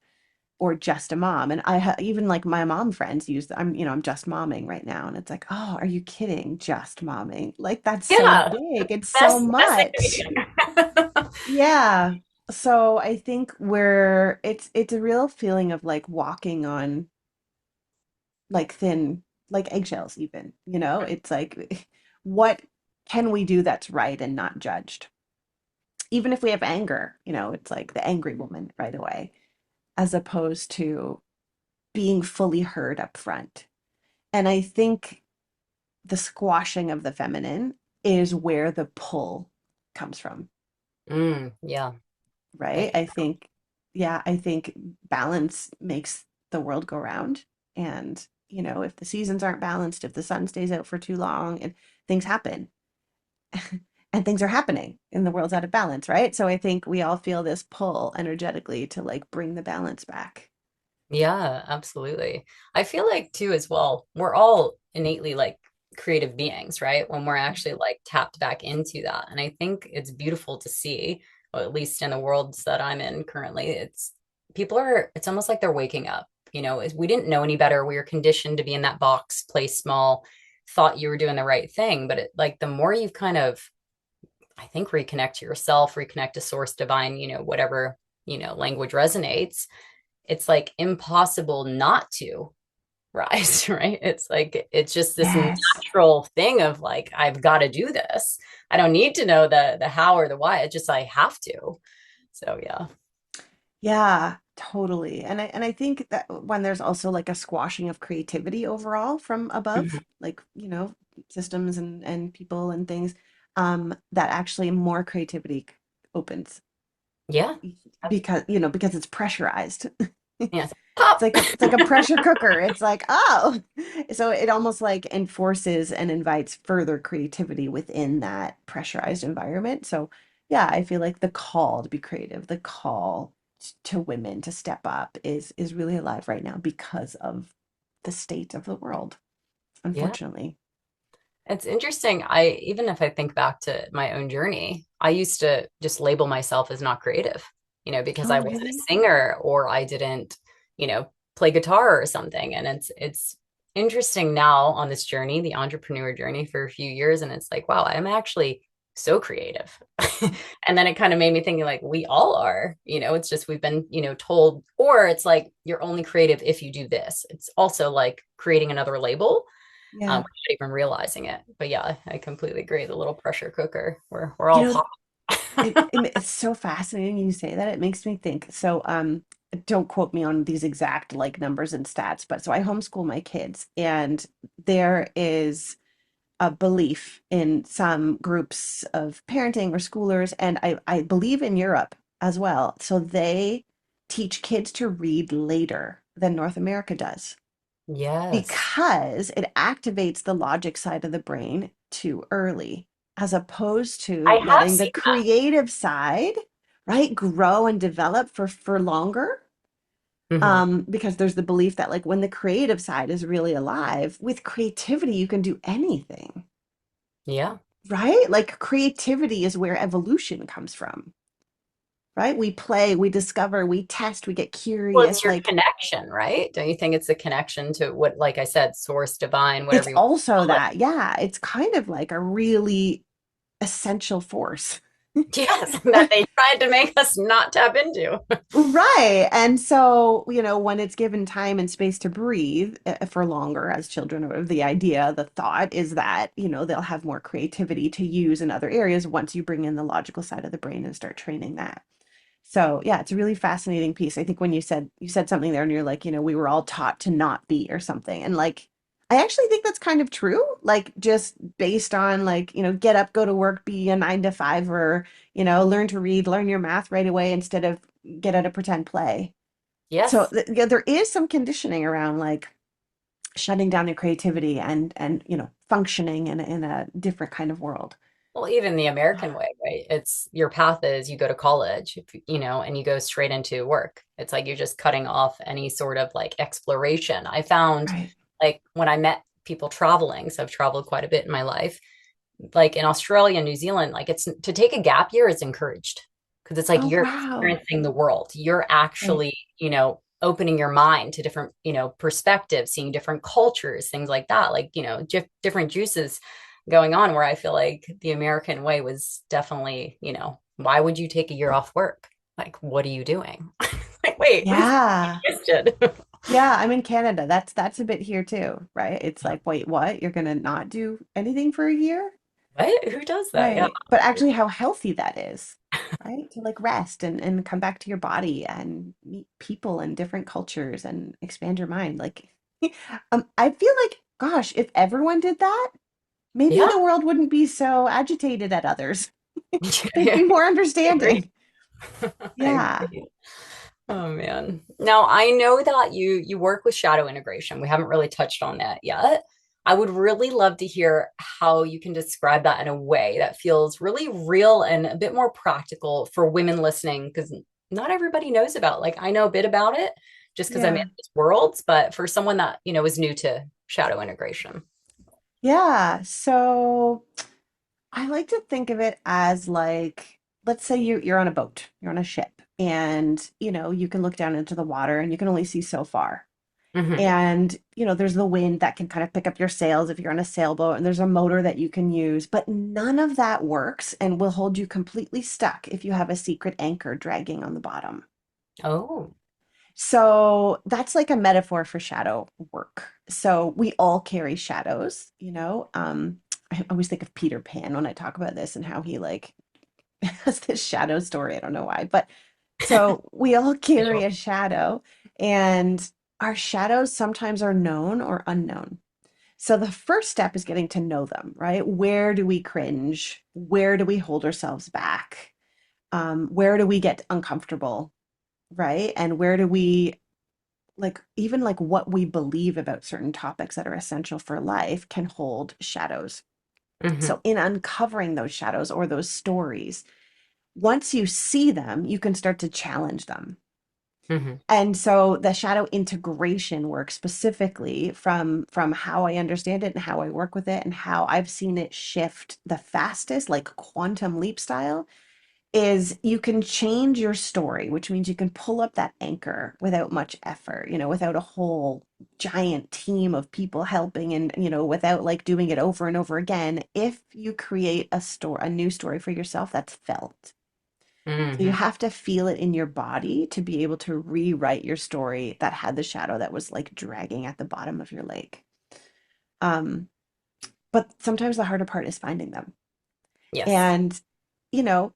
Speaker 2: or just a mom. And even like my mom friends use, I'm just momming right now. And it's like, oh, are you kidding? Just momming. Like that's so
Speaker 1: Yeah.
Speaker 2: big. It's so
Speaker 1: Best thing to be
Speaker 2: much.
Speaker 1: doing.
Speaker 2: Yeah. So I think it's a real feeling of like walking on like thin, like eggshells even, it's like, what can we do that's right and not judged? even if we have anger, it's like the angry woman right away, as opposed to being fully heard up front. And I think the squashing of the feminine is where the pull comes from,
Speaker 1: Yeah.
Speaker 2: right?
Speaker 1: I,
Speaker 2: I think balance makes the world go round. And, if the seasons aren't balanced, if the sun stays out for too long, and things happen, and things are happening and the world's out of balance, right? So I think we all feel this pull energetically to like bring the balance back.
Speaker 1: yeah, absolutely. I feel like too as well, we're all innately like creative beings, right? When we're actually like tapped back into that. And I think it's beautiful to see, or at least in the worlds that I'm in currently, it's almost like they're waking up. We didn't know any better. We were conditioned to be in that box, play small, thought you were doing the right thing. But like the more you've kind of, I think, reconnect to yourself, reconnect to source divine, whatever, language resonates, it's like impossible not to rise, right? It's like it's just this
Speaker 2: Yes.
Speaker 1: natural thing of like I've got to do this. I don't need to know the how or the why. It's just I have to. So yeah.
Speaker 2: Yeah, totally. And I think that when there's also like a squashing of creativity overall from
Speaker 1: Mhm.
Speaker 2: above, like, systems and people and things, that actually more creativity opens
Speaker 1: Yeah.
Speaker 2: because it's pressurized.
Speaker 1: Yeah.
Speaker 2: It's
Speaker 1: Pop.
Speaker 2: like a pressure cooker. It's like, oh. So it almost like enforces and invites further creativity within that pressurized environment. So yeah, I feel like the call to be creative, the call to women to step up is really alive right now because of the state of the world,
Speaker 1: Yeah.
Speaker 2: unfortunately.
Speaker 1: It's interesting. Even if I think back to my own journey, I used to just label myself as not creative, because I
Speaker 2: Oh,
Speaker 1: wasn't a
Speaker 2: really?
Speaker 1: singer or I didn't, play guitar or something. And it's interesting now on this journey, the entrepreneur journey for a few years, and it's like, wow, I'm actually so creative. And then it kind of made me thinking like we all are, it's just we've been, told, or it's like you're only creative if you do this. It's also like creating another label
Speaker 2: Yeah.
Speaker 1: without even realizing it. But yeah, I completely agree. The little pressure cooker, we're
Speaker 2: You
Speaker 1: all
Speaker 2: know,
Speaker 1: pop.
Speaker 2: it's so fascinating you say that. It makes me think. So, don't quote me on these exact like numbers and stats, but so I homeschool my kids, and there is a belief in some groups of parenting or schoolers, and I believe in Europe as well. So they teach kids to read later than North America does
Speaker 1: Yes.
Speaker 2: because it activates the logic side of the brain too early, as opposed
Speaker 1: I
Speaker 2: to
Speaker 1: have
Speaker 2: letting the
Speaker 1: seen that.
Speaker 2: creative side, right, grow and develop for longer.
Speaker 1: Hmm.
Speaker 2: Because there's the belief that like when the creative side is really alive, with creativity, you can do anything,
Speaker 1: Yeah.
Speaker 2: right? Like creativity is where evolution comes from, right? We play, we discover, we test, we get
Speaker 1: Well, it's
Speaker 2: curious.
Speaker 1: your
Speaker 2: Like
Speaker 1: connection, right? Don't you think it's a connection to what, like I said, source, divine,
Speaker 2: it's
Speaker 1: whatever you want
Speaker 2: also
Speaker 1: to call
Speaker 2: that, yeah, it's kind of like a really essential force.
Speaker 1: it? Yes, that they tried to make us not tap into.
Speaker 2: Right. And so, when it's given time and space to breathe for longer as children, or the idea, the thought is that, they'll have more creativity to use in other areas once you bring in the logical side of the brain and start training that. So, yeah, it's a really fascinating piece. I think when you said something there and you're like, we were all taught to not be or something. And like I actually think that's kind of true. Like just based on like, get up, go to work, be a 9 to 5, or, learn to read, learn your math right away instead of get out of pretend play. So
Speaker 1: Yes.
Speaker 2: yeah, there is some conditioning around like shutting down your creativity and functioning in a different kind of world.
Speaker 1: Well, even the American way, right? It's your path is you go to college, and you go straight into work. It's like you're just cutting off any sort of like exploration. I found
Speaker 2: Right.
Speaker 1: like when I met people traveling, so I've traveled quite a bit in my life, like in Australia and New Zealand, like it's to take a gap year is encouraged because it's like
Speaker 2: Oh,
Speaker 1: you're
Speaker 2: wow.
Speaker 1: experiencing the world. You're
Speaker 2: Right.
Speaker 1: actually, opening your mind to different, perspectives, seeing different cultures, things like that, like, different juices going on where I feel like the American way was definitely, why would you take a year off work? Like, what are you doing? Like, wait, this
Speaker 2: Yeah.
Speaker 1: twisted.
Speaker 2: Yeah, I'm in Canada. That's a bit here too, right? It's like, wait, what? You're gonna not do anything for a year?
Speaker 1: What? Who does that? Yeah.
Speaker 2: Right. But actually how healthy that is. right? To like rest and come back to your body and meet people in different cultures and expand your mind. Like, I feel like, gosh, if everyone did that, maybe
Speaker 1: Yeah.
Speaker 2: the world wouldn't be so agitated at others. They'd
Speaker 1: I
Speaker 2: be more
Speaker 1: agree.
Speaker 2: understanding.
Speaker 1: I
Speaker 2: Yeah.
Speaker 1: agree. Oh man. Now I know that you work with shadow integration. We haven't really touched on that yet. I would really love to hear how you can describe that in a way that feels really real and a bit more practical for women listening, because not everybody knows about. Like I know a bit about it just because I'm in
Speaker 2: Yeah.
Speaker 1: these worlds, but for someone that, is new to shadow integration.
Speaker 2: Yeah. So I like to think of it as like, let's say you're on a boat, you're on a ship, and you can look down into the water and you can only see so far.
Speaker 1: Hmm.
Speaker 2: And there's the wind that can kind of pick up your sails if you're on a sailboat, and there's a motor that you can use, but none of that works and will hold you completely stuck if you have a secret anchor dragging on the bottom.
Speaker 1: Oh.
Speaker 2: So that's like a metaphor for shadow work. So we all carry shadows. I always think of Peter Pan when I talk about this and how he like has this shadow story. I don't know why, but so we all carry
Speaker 1: Yeah.
Speaker 2: a shadow, and our shadows sometimes are known or unknown. So the first step is getting to know them, right? Where do we cringe? Where do we hold ourselves back? Where do we get uncomfortable, right? And where do we like even like what we believe about certain topics that are essential for life can hold shadows.
Speaker 1: Hmm.
Speaker 2: So in uncovering those shadows or those stories, once you see them, you can start to challenge them.
Speaker 1: Hmm.
Speaker 2: And so the shadow integration work specifically from how I understand it and how I work with it and how I've seen it shift the fastest, like quantum leap style, is you can change your story, which means you can pull up that anchor without much effort, without a whole giant team of people helping and, without like doing it over and over again. If you create a new story for yourself that's felt. So you
Speaker 1: Hmm.
Speaker 2: have to feel it in your body to be able to rewrite your story that had the shadow that was like dragging at the bottom of your lake. Um, but sometimes the harder part is finding them.
Speaker 1: Yes.
Speaker 2: And, you know,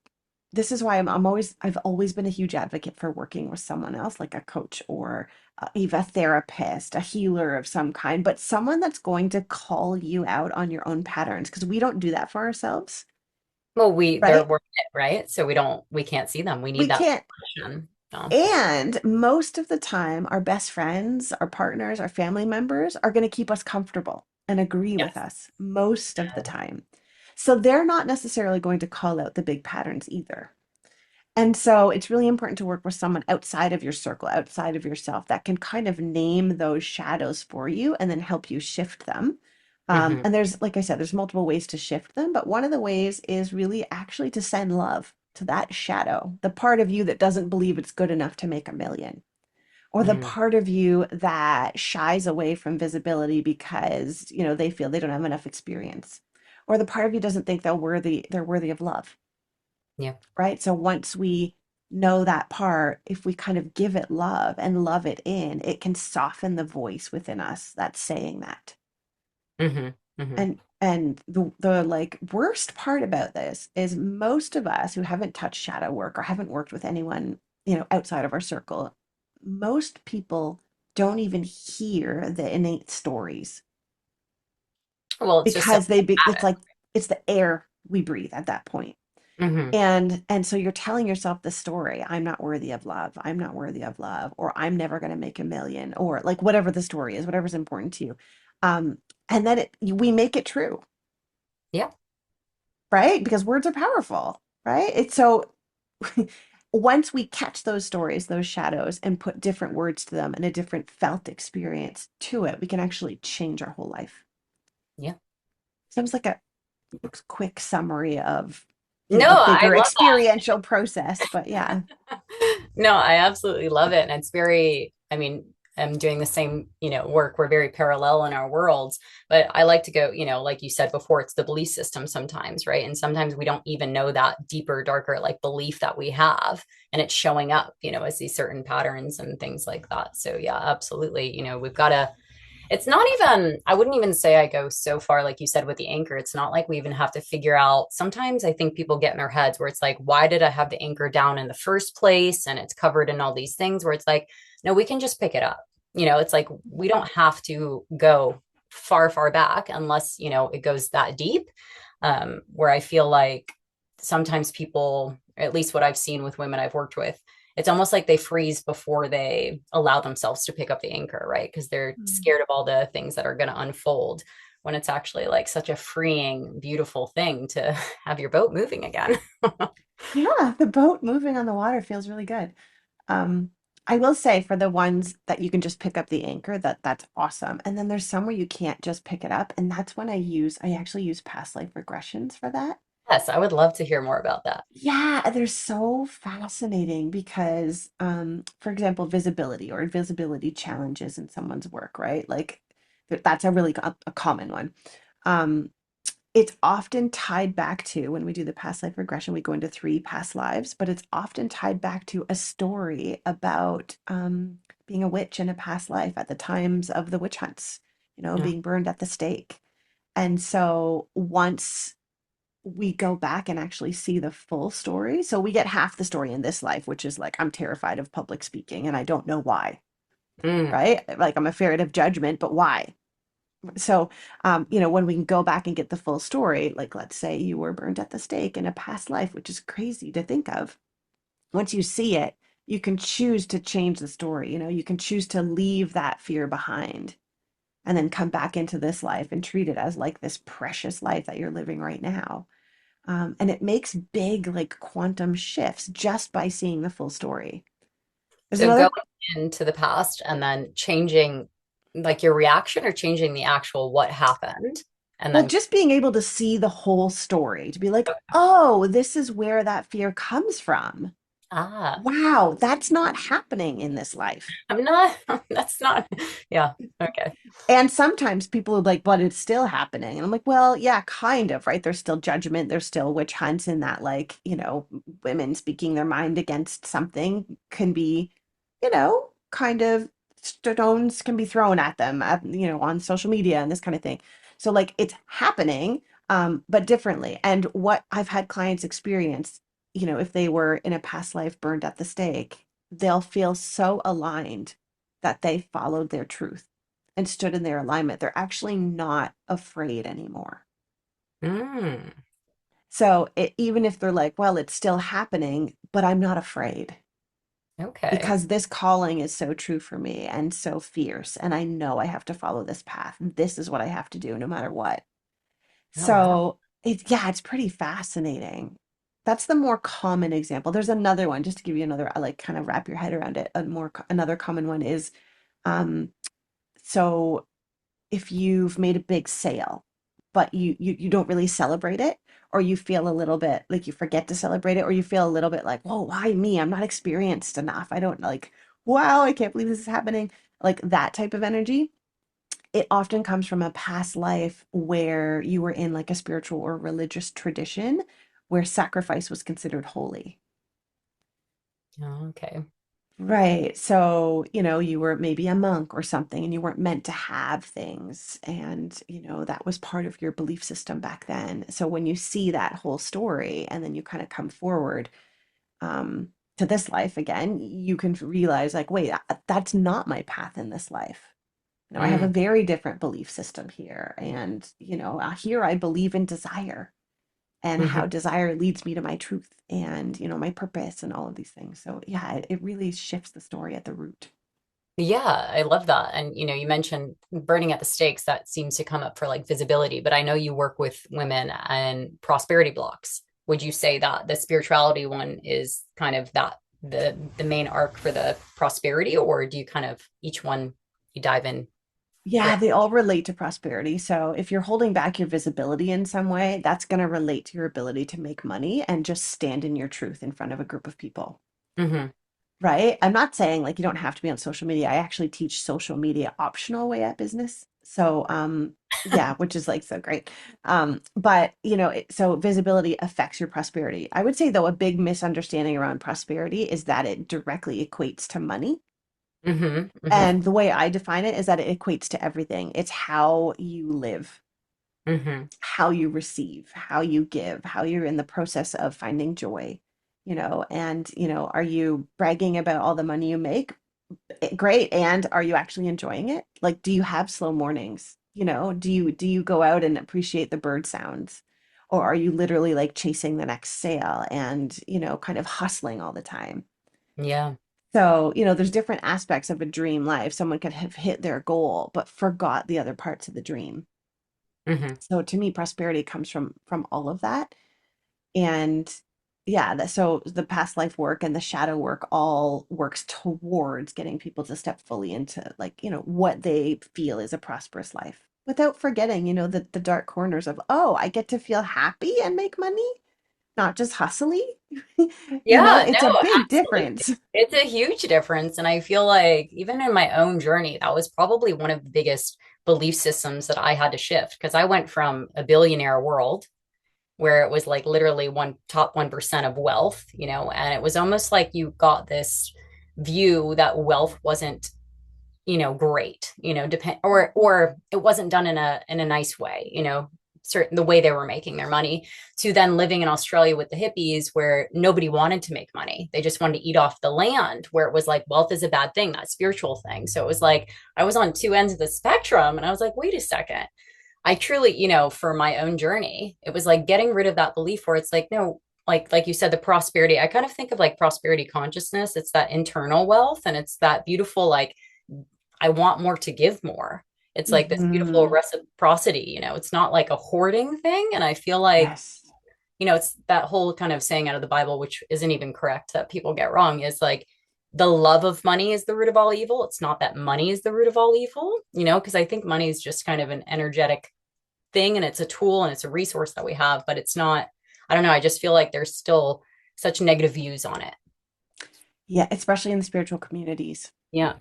Speaker 2: this is why I've always been a huge advocate for working with someone else, like a coach or even a therapist, a healer of some kind, but someone that's going to call you out on your own patterns because we don't do that for ourselves,
Speaker 1: Well, they're
Speaker 2: right?
Speaker 1: working it, right? So we can't see them. We need
Speaker 2: We
Speaker 1: that
Speaker 2: can't.
Speaker 1: permission. No.
Speaker 2: And most of the time, our best friends, our partners, our family members are going to keep us comfortable and agree with
Speaker 1: Yes.
Speaker 2: us most of the time. So they're not necessarily going to call out the big patterns either. And so it's really important to work with someone outside of your circle, outside of yourself, that can kind of name those shadows for you and then help you shift them.
Speaker 1: Hmm.
Speaker 2: And there's, like I said, there's multiple ways to shift them, but one of the ways is really actually to send love to that shadow, the part of you that doesn't believe it's good enough to make a million, or the
Speaker 1: Hmm.
Speaker 2: part of you that shies away from visibility because, they feel they don't have enough experience, or the part of you doesn't think they're worthy of love,
Speaker 1: Yeah.
Speaker 2: right? So once we know that part, if we kind of give it love and love it in, it can soften the voice within us that's saying that.
Speaker 1: Hmm. Hmm.
Speaker 2: And the like worst part about this is most of us who haven't touched shadow work or haven't worked with anyone, outside of our circle, most people don't even hear the innate stories
Speaker 1: Well, it's just so
Speaker 2: because it's like it's the air we breathe at that point.
Speaker 1: hmm.
Speaker 2: And so you're telling yourself the story, I'm not worthy of love, I'm not worthy of love, or I'm never going to make a million, or like whatever the story is, whatever's important to you. Um, and then we make it true,
Speaker 1: Yeah.
Speaker 2: right? Because words are powerful, right? It's so once we catch those stories, those shadows, and put different words to them and a different felt experience to it, we can actually change our whole life.
Speaker 1: Yeah.
Speaker 2: Sounds like a quick summary of,
Speaker 1: No,
Speaker 2: the
Speaker 1: I
Speaker 2: bigger
Speaker 1: love
Speaker 2: experiential process, but yeah.
Speaker 1: that. No, I absolutely love it. And it's very, I mean, I'm doing the same, work. We're very parallel in our worlds, but I like to go, like you said before, it's the belief system sometimes, right? And sometimes we don't even know that deeper, darker, like belief that we have, and it's showing up, as these certain patterns and things like that. So yeah, absolutely. We've got to It's not even, I wouldn't even say I go so far, like you said, with the anchor. It's not like we even have to figure out. Sometimes I think people get in their heads where it's like, why did I have the anchor down in the first place? And it's covered in all these things where it's like, no, we can just pick it up. It's like we don't have to go far, far back unless, it goes that deep. Where I feel like sometimes people, at least what I've seen with women I've worked with, it's almost like they freeze before they allow themselves to pick up the anchor, right? Because they're
Speaker 2: Mm.
Speaker 1: scared of all the things that are going to unfold when it's actually like such a freeing, beautiful thing to have your boat moving again.
Speaker 2: Yeah, the boat moving on the water feels really good. Um, I will say for the ones that you can just pick up the anchor, that's awesome. And then there's some where you can't just pick it up, and that's when I actually use past life regressions for that.
Speaker 1: Yes, I would love to hear more about that.
Speaker 2: Yeah, they're so fascinating because, for example, visibility or visibility challenges in someone's work, right? Like that's a really a common one. Um, it's often tied back to when we do the past life regression, we go into three past lives, but it's often tied back to a story about being a witch in a past life at the times of the witch hunts,
Speaker 1: Yeah.
Speaker 2: being burned at the stake. And so once we go back and actually see the full story, so we get half the story in this life, which is like, I'm terrified of public speaking and I don't know why,
Speaker 1: Mm.
Speaker 2: right? Like, I'm afraid of judgment, but why? So, when we can go back and get the full story, like let's say you were burned at the stake in a past life, which is crazy to think of. Once you see it, you can choose to change the story. You can choose to leave that fear behind and then come back into this life and treat it as like this precious life that you're living right now. And it makes big, like quantum shifts just by seeing the full story. There's
Speaker 1: So going
Speaker 2: another
Speaker 1: into the past and then changing like your reaction or changing the actual what happened and
Speaker 2: Well,
Speaker 1: then
Speaker 2: just being able to see the whole story, to be like, oh, this is where that fear comes from.
Speaker 1: ah,
Speaker 2: Wow, that's not happening in this life.
Speaker 1: I'm not, that's not, yeah, okay.
Speaker 2: And sometimes people are like, but it's still happening. And I'm like, well, yeah, kind of, right? There's still judgment, there's still witch hunts, and that, like, women speaking their mind against something can be, kind of stones can be thrown at them, on social media and this kind of thing. So, like, it's happening, but differently. And what I've had clients experience, if they were in a past life burned at the stake, they'll feel so aligned that they followed their truth and stood in their alignment. They're actually not afraid anymore.
Speaker 1: Mm,
Speaker 2: So even if they're like, well, it's still happening, but I'm not afraid
Speaker 1: okay.
Speaker 2: because this calling is so true for me and so fierce. And I know I have to follow this path. This is what I have to do no matter what.
Speaker 1: Oh, wow.
Speaker 2: So yeah, it's pretty fascinating. That's the more common example. There's another one, just to give you another, like kind of wrap your head around it. Another common one is, um, so if you've made a big sale, but you don't really celebrate it, or you feel a little bit like you forget to celebrate it, or you feel a little bit like, whoa, why me? I'm not experienced enough. I don't like, wow, I can't believe this is happening. Like that type of energy. It often comes from a past life where you were in like a spiritual or religious tradition where sacrifice was considered holy.
Speaker 1: Oh, okay.
Speaker 2: Right. So, you were maybe a monk or something and you weren't meant to have things. And, that was part of your belief system back then. So when you see that whole story and then you kind of come forward to this life again, you can realize like, wait, that's not my path in this life. I have a
Speaker 1: Mm,
Speaker 2: very different belief system here. And, here I believe in desire and how
Speaker 1: mhm.
Speaker 2: desire leads me to my truth and my purpose and all of these things. So yeah, it really shifts the story at the root.
Speaker 1: Yeah, I love that. And you mentioned burning at the stakes. That seems to come up for like visibility, but I know you work with women and prosperity blocks. Would you say that the spirituality one is kind of that the main arc for the prosperity, or do you kind of each one you dive in
Speaker 2: Yeah,
Speaker 1: great?
Speaker 2: they all relate to prosperity. So if you're holding back your visibility in some way, that's going to relate to your ability to make money and just stand in your truth in front of a group of people.
Speaker 1: Hmm.
Speaker 2: Right? I'm not saying like you don't have to be on social media. I actually teach social media optional way at business. So, yeah, which is like so great. But so visibility affects your prosperity. I would say though, a big misunderstanding around prosperity is that it directly equates to money.
Speaker 1: Hmm. Hmm.
Speaker 2: And the way I define it is that it equates to everything. It's how you live,
Speaker 1: Hmm.
Speaker 2: how you receive, how you give, how you're in the process of finding joy, and, are you bragging about all the money you make? Great. And are you actually enjoying it? Like, do you have slow mornings? Do you go out and appreciate the bird sounds? Or are you literally like chasing the next sale and, kind of hustling all the time?
Speaker 1: Yeah.
Speaker 2: So, there's different aspects of a dream life. Someone could have hit their goal, but forgot the other parts of the dream.
Speaker 1: Hmm.
Speaker 2: So to me, prosperity comes from all of that. And yeah, so the past life work and the shadow work all works towards getting people to step fully into, like, what they feel is a prosperous life without forgetting, the dark corners of, oh, I get to feel happy and make money, not just hustly.
Speaker 1: Yeah,
Speaker 2: It's a
Speaker 1: no,
Speaker 2: big
Speaker 1: absolutely.
Speaker 2: difference.
Speaker 1: It's a huge difference. And I feel like even in my own journey, that was probably one of the biggest belief systems that I had to shift because I went from a billionaire world where it was like literally one top 1% of wealth, and it was almost like you got this view that wealth wasn't, great, depend or it wasn't done in a nice way, certain the way they were making their money, to then living in Australia with the hippies where nobody wanted to make money. They just wanted to eat off the land, where it was like wealth is a bad thing, that spiritual thing. So it was like I was on two ends of the spectrum and I was like, wait a second. I truly, for my own journey, it was like getting rid of that belief where it's like, no, like you said, the prosperity. I kind of think of like prosperity consciousness. It's that internal wealth and it's that beautiful, like, I want more to give more. It's like this beautiful
Speaker 2: Hmm.
Speaker 1: reciprocity, it's not like a hoarding thing. And I feel like,
Speaker 2: Yes.
Speaker 1: it's that whole kind of saying out of the Bible, which isn't even correct, that people get wrong, is like the love of money is the root of all evil. It's not that money is the root of all evil, because I think money is just kind of an energetic thing and it's a tool and it's a resource that we have, but it's not, I don't know. I just feel like there's still such negative views on it.
Speaker 2: Yeah, especially in the spiritual communities.
Speaker 1: Yeah.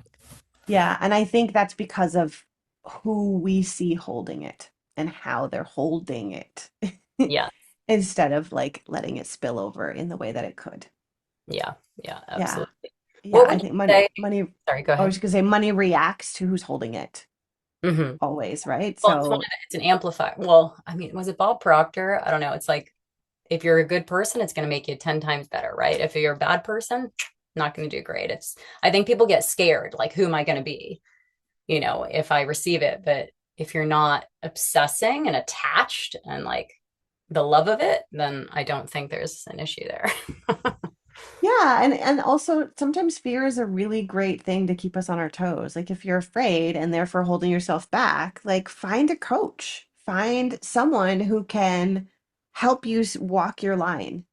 Speaker 2: Yeah, and I think that's because of who we see holding it and how they're holding it
Speaker 1: Yeah.
Speaker 2: instead of like letting it spill over in the way that it could.
Speaker 1: Yeah. Yeah.
Speaker 2: Yeah.
Speaker 1: Absolutely.
Speaker 2: Yeah,
Speaker 1: What
Speaker 2: I
Speaker 1: would you
Speaker 2: think
Speaker 1: say? Sorry, go
Speaker 2: I was
Speaker 1: ahead.
Speaker 2: just gonna say money reacts to who's holding it
Speaker 1: Hmm.
Speaker 2: always, right?
Speaker 1: Well, it's one
Speaker 2: So,
Speaker 1: of it's an amplifier. Well, I mean, was it Bob Proctor? I don't know. It's like if you're a good person, it's going to make you 10 times better, right? If you're a bad person, not going to do great. I think people get scared, like, who am I going to be, if I receive it? But if you're not obsessing and attached and like the love of it, then I don't think there's an issue there.
Speaker 2: yeah, and also sometimes fear is a really great thing to keep us on our toes. Like if you're afraid and therefore holding yourself back, like find a coach, find someone who can help you walk your line,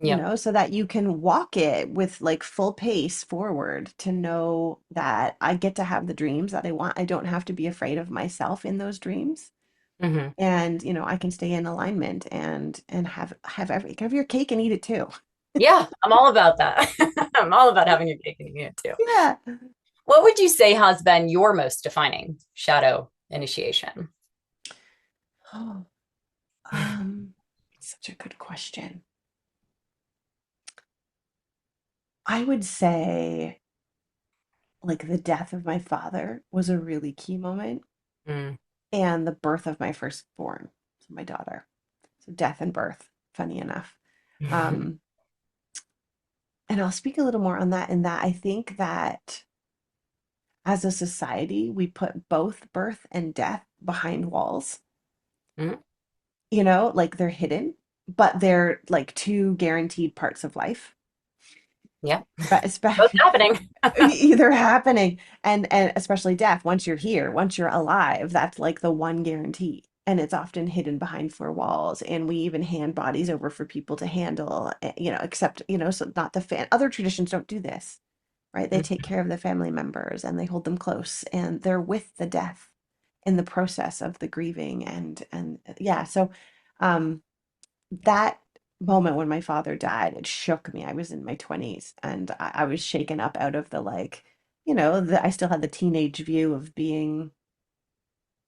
Speaker 1: Yep.
Speaker 2: so that you can walk it with like full pace forward to know that I get to have the dreams that I want. I don't have to be afraid of myself in those dreams.
Speaker 1: Hmm.
Speaker 2: And, I can stay in alignment and you can have your cake and eat it too.
Speaker 1: Yeah, I'm all about that. I'm all about having your cake and eating it too.
Speaker 2: Yeah.
Speaker 1: What would you say has been your most defining shadow initiation?
Speaker 2: Oh, such a good question. I would say like the death of my father was a really key moment,
Speaker 1: Mm.
Speaker 2: and the birth of my firstborn, so my daughter. So death and birth, funny enough. Um, and I'll speak a little more on that in that I think that as a society, we put both birth and death behind walls,
Speaker 1: Mm.
Speaker 2: like they're hidden, but they're like two guaranteed parts of life.
Speaker 1: Yeah,
Speaker 2: But
Speaker 1: both
Speaker 2: especially
Speaker 1: happening.
Speaker 2: either happening, and especially death, once you're here, once you're alive, that's like the one guarantee, and it's often hidden behind four walls, and we even hand bodies over for people to handle, except, so not the other traditions don't do this, right? They take care of the family members and they hold them close and they're with the death in the process of the grieving, and yeah. So um that moment when my father died, it shook me. I was in my 20s and I was shaken up out of the like, I still had the teenage view of being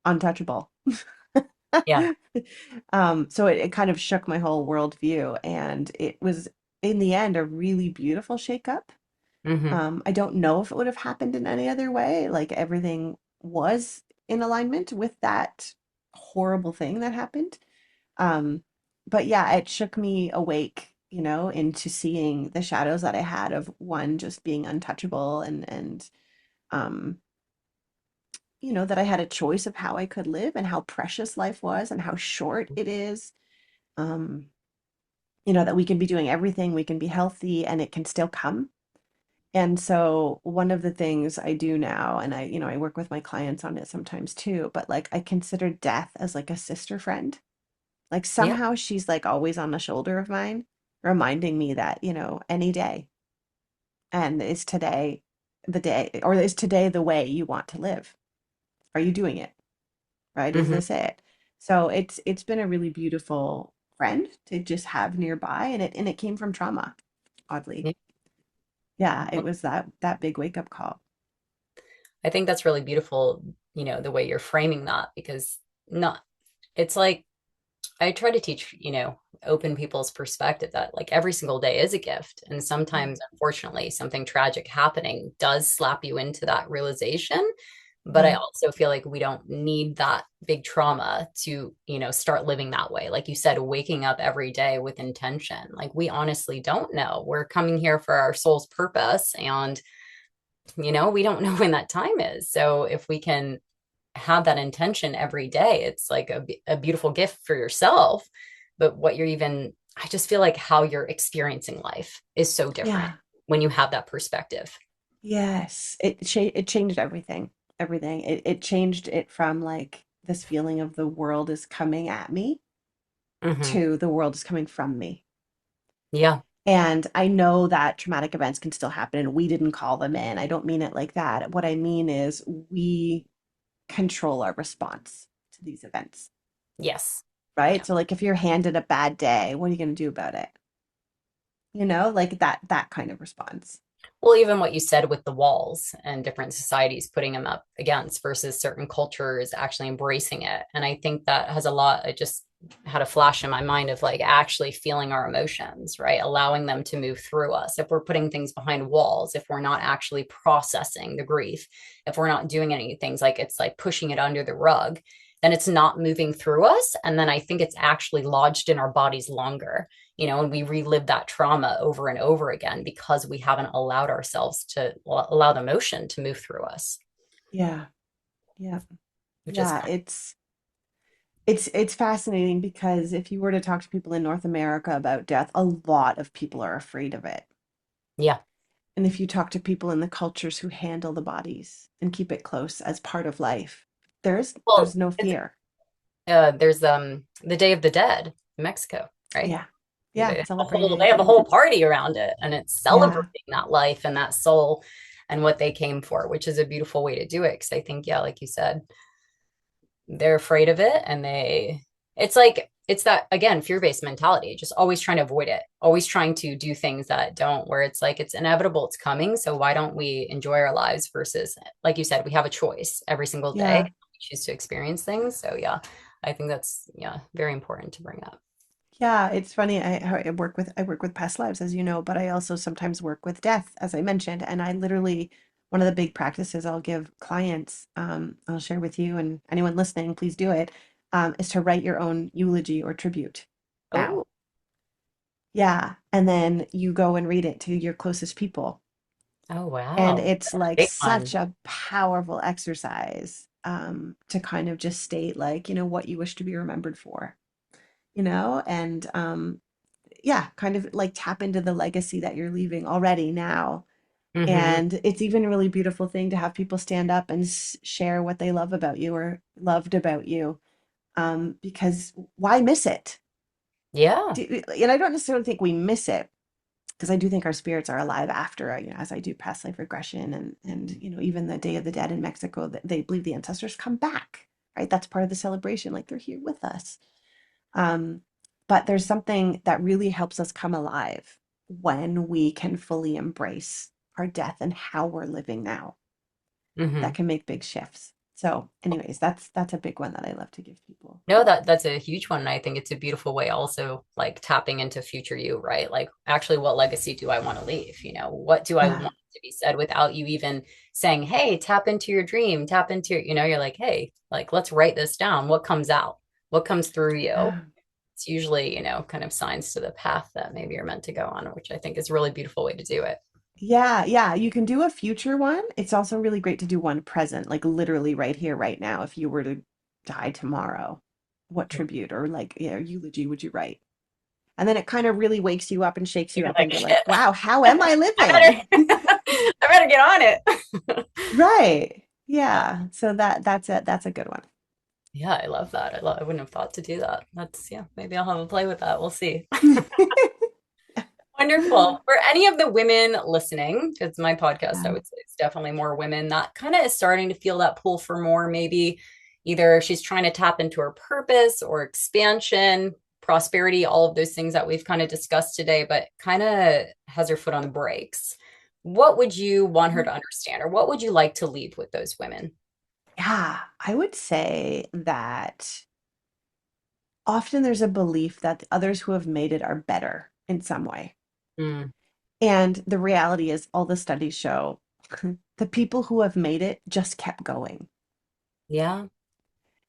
Speaker 2: untouchable.
Speaker 1: Yeah.
Speaker 2: So it kind of shook my whole worldview, and it was in the end a really beautiful shakeup.
Speaker 1: Hmm.
Speaker 2: I don't know if it would have happened in any other way. Like everything was in alignment with that horrible thing that happened. Um, but yeah, it shook me awake, into seeing the shadows that I had of one just being untouchable and um, that I had a choice of how I could live and how precious life was and how short it is. Um, that we can be doing everything, we can be healthy and it can still come. And so one of the things I do now, and I work with my clients on it sometimes too, but like I consider death as like a sister friend. Like
Speaker 1: Yeah.
Speaker 2: somehow she's like always on the shoulder of mine, reminding me that, any day and is today the day, or is today the way you want to live? Are you doing it? Right? Is
Speaker 1: Hmm.
Speaker 2: this it? So it's been a really beautiful friend to just have nearby, and it came from trauma, oddly.
Speaker 1: Yeah.
Speaker 2: Yeah, it was that big wake up call.
Speaker 1: I think that's really beautiful, the way you're framing that because not, it's like I try to teach, open people's perspective that like every single day is a gift. And sometimes,
Speaker 2: Mm,
Speaker 1: unfortunately, something tragic happening does slap you into that realization. But I
Speaker 2: yeah,
Speaker 1: also feel like we don't need that big trauma to, start living that way. Like you said, waking up every day with intention. Like we honestly don't know. We're coming here for our soul's purpose and, we don't know when that time is. So if we can have that intention every day, it's like a beautiful gift for yourself. But what you're even, I just feel like how you're experiencing life is so different
Speaker 2: yeah.
Speaker 1: when you have that perspective.
Speaker 2: Yes, it changed everything. Everything. It changed it from like this feeling of the world is coming at me
Speaker 1: Hmm.
Speaker 2: to the world is coming from me.
Speaker 1: Yeah.
Speaker 2: And I know that traumatic events can still happen and we didn't call them in. I don't mean it like that. What I mean is we control our response to these events,
Speaker 1: Yes.
Speaker 2: right?
Speaker 1: Yeah.
Speaker 2: So like if you're handed a bad day, what are you going to do about it? Like that kind of response.
Speaker 1: Well, even what you said with the walls and different societies putting them up against versus certain cultures actually embracing it. And I think that has a lot, I just had a flash in my mind of like actually feeling our emotions, right? Allowing them to move through us. If we're putting things behind walls, if we're not actually processing the grief, if we're not doing any things like it's like pushing it under the rug, then it's not moving through us. And then I think it's actually lodged in our bodies longer, and we relive that trauma over and over again because we haven't allowed ourselves to allow the emotion to move through us,
Speaker 2: Yeah. Yeah.
Speaker 1: which is
Speaker 2: Yeah,
Speaker 1: kind
Speaker 2: it's fascinating because if you were to talk to people in North America about death, a lot of people are afraid of it.
Speaker 1: of, yeah.
Speaker 2: And if you talk to people in the cultures who handle the bodies and keep it close as part of life, there's
Speaker 1: Well,
Speaker 2: no
Speaker 1: it's
Speaker 2: fear.
Speaker 1: there's the Day of the Dead in Mexico, right?
Speaker 2: Yeah. Yeah,
Speaker 1: They have a
Speaker 2: celebrating.
Speaker 1: whole party around it and it's
Speaker 2: Yeah.
Speaker 1: celebrating that life and that soul and what they came for, which is a beautiful way to do it. Because I think, yeah, like you said, they're afraid of it and it's like it's that again fear-based mentality, just always trying to avoid it, always trying to do things that don't, where it's like it's inevitable, it's coming, so why don't we enjoy our lives versus, like you said, we have a choice every single day,
Speaker 2: Yeah.
Speaker 1: we choose to experience things. So yeah, I think that's, yeah, very important to bring up.
Speaker 2: Yeah, it's funny. I work with past lives, as you know, but I also sometimes work with death, as I mentioned. And I literally one of the big practices I'll give clients, I'll share with you and anyone listening, please do it, is to write your own eulogy or tribute now.
Speaker 1: Oh.
Speaker 2: Yeah, and then you go and read it to your closest people,
Speaker 1: Oh
Speaker 2: and
Speaker 1: wow,
Speaker 2: it's
Speaker 1: that's a
Speaker 2: like
Speaker 1: big
Speaker 2: such
Speaker 1: one.
Speaker 2: a powerful exercise, to kind of just state like, what you wish to be remembered for, and yeah, kind of like tap into the legacy that you're leaving already now.
Speaker 1: Mm-hmm.
Speaker 2: And it's even a really beautiful thing to have people stand up and share what they love about you or loved about you. Because why miss it?
Speaker 1: Yeah.
Speaker 2: And I don't necessarily think we miss it because I do think our spirits are alive after, as I do past life regression and even the Day of the Dead in Mexico, that they believe the ancestors come back, right? That's part of the celebration, like they're here with us. Um, but there's something that really helps us come alive when we can fully embrace our death and how we're living now. That
Speaker 1: Mm-hmm.
Speaker 2: can make big shifts. So, anyways, that's a big one that I love to give people.
Speaker 1: No, that's a huge one. And I think it's a beautiful way also like tapping into future you, right? Like actually what legacy do I want to leave? What do I
Speaker 2: Yeah.
Speaker 1: want to be said without you even saying, hey, tap into your dream, tap into, you're like, hey, like, let's write this down. What comes out? What comes through you?
Speaker 2: Yeah.
Speaker 1: It's usually, kind of signs to the path that maybe you're meant to go on, which I think is a really beautiful way to do it.
Speaker 2: Yeah, yeah, you can do a future one. It's also really great to do one present, like literally right here, right now. If you were to die tomorrow, what tribute or like, yeah, eulogy would you write? And then it kind of really wakes you up and shakes you
Speaker 1: You're
Speaker 2: up
Speaker 1: like,
Speaker 2: and you're like,
Speaker 1: shit,
Speaker 2: wow, how am I
Speaker 1: I better,
Speaker 2: living?
Speaker 1: I better get on it.
Speaker 2: Right.
Speaker 1: Yeah.
Speaker 2: Yeah. So that's a good one.
Speaker 1: Yeah, I love that. I wouldn't have thought to do that. That's, yeah, maybe I'll have a play with that. We'll see. Wonderful. For any of the women listening, because my podcast, I
Speaker 2: Yeah.
Speaker 1: would say it's definitely more women that kind of is starting to feel that pull for more, maybe either she's trying to tap into her purpose or expansion, prosperity, all of those things that we've kind of discussed today, but kind of has her foot on the brakes. What would you want her to understand, or what would you like to leave with those women?
Speaker 2: Yeah, I would say that often there's a belief that the others who have made it are better in some way.
Speaker 1: Mm,
Speaker 2: And the reality is, all the studies show the people who have made it just kept going.
Speaker 1: yeah.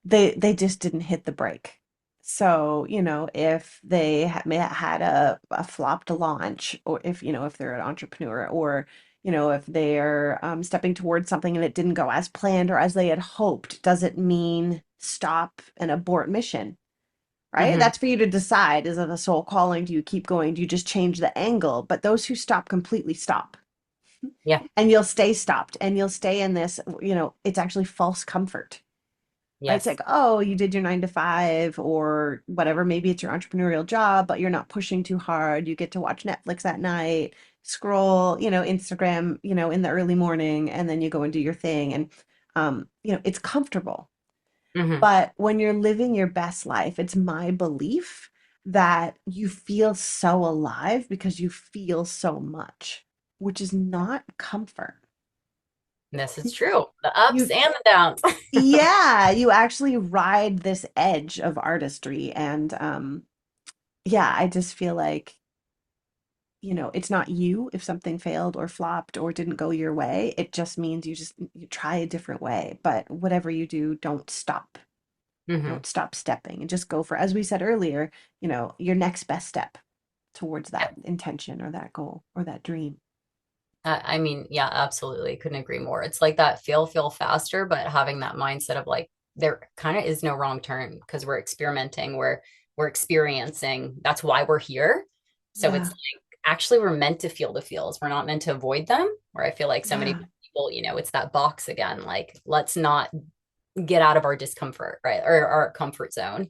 Speaker 2: They just didn't hit the brake. So, if they had a flopped launch, or if they're an entrepreneur, or, if they're stepping towards something and it didn't go as planned or as they had hoped, doesn't mean stop and abort mission, right?
Speaker 1: Hmm.
Speaker 2: That's for you to decide. Is it a soul calling? Do you keep going? Do you just change the angle? But those who stop completely stop.
Speaker 1: Yeah.
Speaker 2: And you'll stay stopped and you'll stay in this, it's actually false comfort, right? It's
Speaker 1: Yes.
Speaker 2: like, oh, you did your 9 to 5 or whatever. Maybe it's your entrepreneurial job, but you're not pushing too hard. You get to watch Netflix at night, scroll, Instagram, in the early morning, and then you go and do your thing. And, it's comfortable.
Speaker 1: Hmm.
Speaker 2: But when you're living your best life, it's my belief that you feel so alive because you feel so much, which is not comfort.
Speaker 1: This is true. The ups
Speaker 2: You,
Speaker 1: and the downs.
Speaker 2: yeah, you actually ride this edge of artistry. And yeah, I just feel like, it's not you if something failed or flopped or didn't go your way. It just means you try a different way. But whatever you do, don't stop.
Speaker 1: Hmm.
Speaker 2: Don't stop stepping and just go for, as we said earlier, your next best step towards that intention or that goal or that dream.
Speaker 1: I mean, yeah, absolutely. Couldn't agree more. It's like that feel faster, but having that mindset of like there kind of is no wrong turn because we're experimenting, we're experiencing. That's why we're here. So it's
Speaker 2: Yeah.
Speaker 1: like actually we're meant to feel the feels. We're not meant to avoid them. Where I feel like so many
Speaker 2: Yeah.
Speaker 1: people, it's that box again. Like let's not get out of our discomfort, right? Or our comfort zone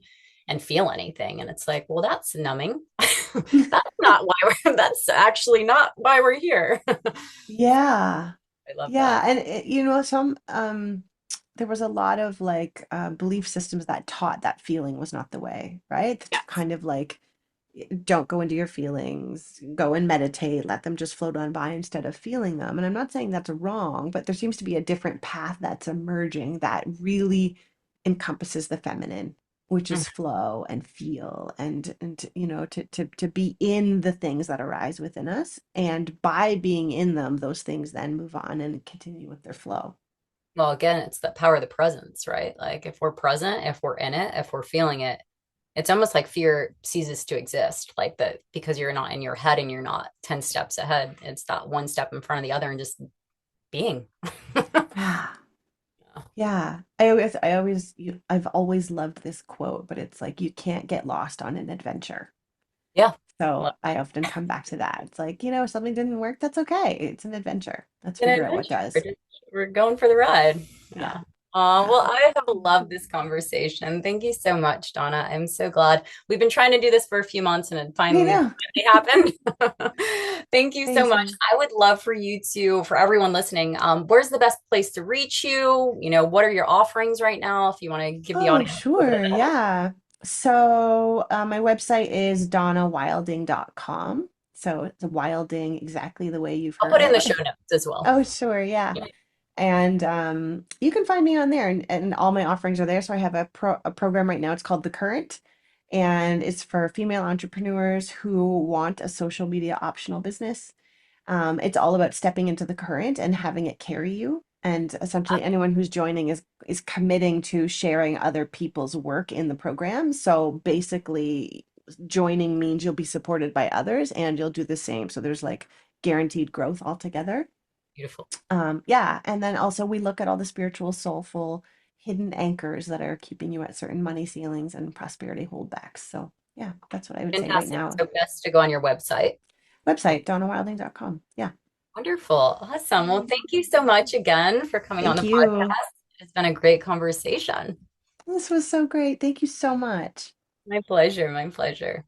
Speaker 1: and feel anything. And it's like, well, that's numbing. That's not why that's actually not why we're here.
Speaker 2: Yeah.
Speaker 1: I love
Speaker 2: Yeah.
Speaker 1: that.
Speaker 2: And there was a lot of like belief systems that taught that feeling was not the way, right? To
Speaker 1: Yes.
Speaker 2: kind of like don't go into your feelings, go and meditate, let them just float on by instead of feeling them. And I'm not saying that's wrong, but there seems to be a different path that's emerging that really encompasses the feminine, which
Speaker 1: Mhm.
Speaker 2: is flow and feel and to be in the things that arise within us. And by being in them, those things then move on and continue with their flow.
Speaker 1: Well, again, it's the power of the presence, right? Like if we're present, if we're in it, if we're feeling it, it's almost like fear ceases to exist. Like that because you're not in your head and you're not 10 steps ahead. It's that one step in front of the other and just being.
Speaker 2: Yeah.
Speaker 1: Yeah.
Speaker 2: Yeah, I've always loved this quote, but it's like you can't get lost on an adventure.
Speaker 1: Yeah.
Speaker 2: So
Speaker 1: Well,
Speaker 2: I often come back to that. It's like, if something didn't work, that's okay. It's an adventure. Let's
Speaker 1: an
Speaker 2: figure out what
Speaker 1: adventure.
Speaker 2: does.
Speaker 1: We're going for the ride.
Speaker 2: Yeah,
Speaker 1: Yeah.
Speaker 2: yeah.
Speaker 1: Well, I have loved this conversation. Thank you so much, Donna. I'm so glad. We've been trying to do this for a few months and it
Speaker 2: I
Speaker 1: finally
Speaker 2: know.
Speaker 1: happened. Thank you so much.
Speaker 2: Amazing.
Speaker 1: I would love for you to, for everyone listening, where's the best place to reach you? What are your offerings right now? If you want to give the
Speaker 2: Oh,
Speaker 1: audience a little bit
Speaker 2: sure.
Speaker 1: of that.
Speaker 2: Yeah. So my website is donnawilding.com. So it's a wilding exactly the way you've
Speaker 1: I'll
Speaker 2: heard
Speaker 1: put it in
Speaker 2: it.
Speaker 1: the show notes as well.
Speaker 2: Oh, sure. Yeah. And you can find me on there, and all my offerings are there. So I have a program right now. It's called The Current, and it's for female entrepreneurs who want a social media optional business. It's all about stepping into the current and having it carry you. And essentially, anyone who's joining is committing to sharing other people's work in the program. So basically, joining means you'll be supported by others and you'll do the same. So there's like guaranteed growth altogether.
Speaker 1: Beautiful.
Speaker 2: Yeah, and then also we look at all the spiritual, soulful, hidden anchors that are keeping you at certain money ceilings and prosperity holdbacks. So yeah, that's what I would say right
Speaker 1: Fantastic.
Speaker 2: now.
Speaker 1: So best to go on your website.
Speaker 2: Website, donnawilding.com. Yeah.
Speaker 1: Wonderful. Awesome. Well, thank you so much again for coming on
Speaker 2: Thank
Speaker 1: the
Speaker 2: you.
Speaker 1: podcast. It's been a great conversation.
Speaker 2: This was so great. Thank you so much.
Speaker 1: My pleasure. My pleasure.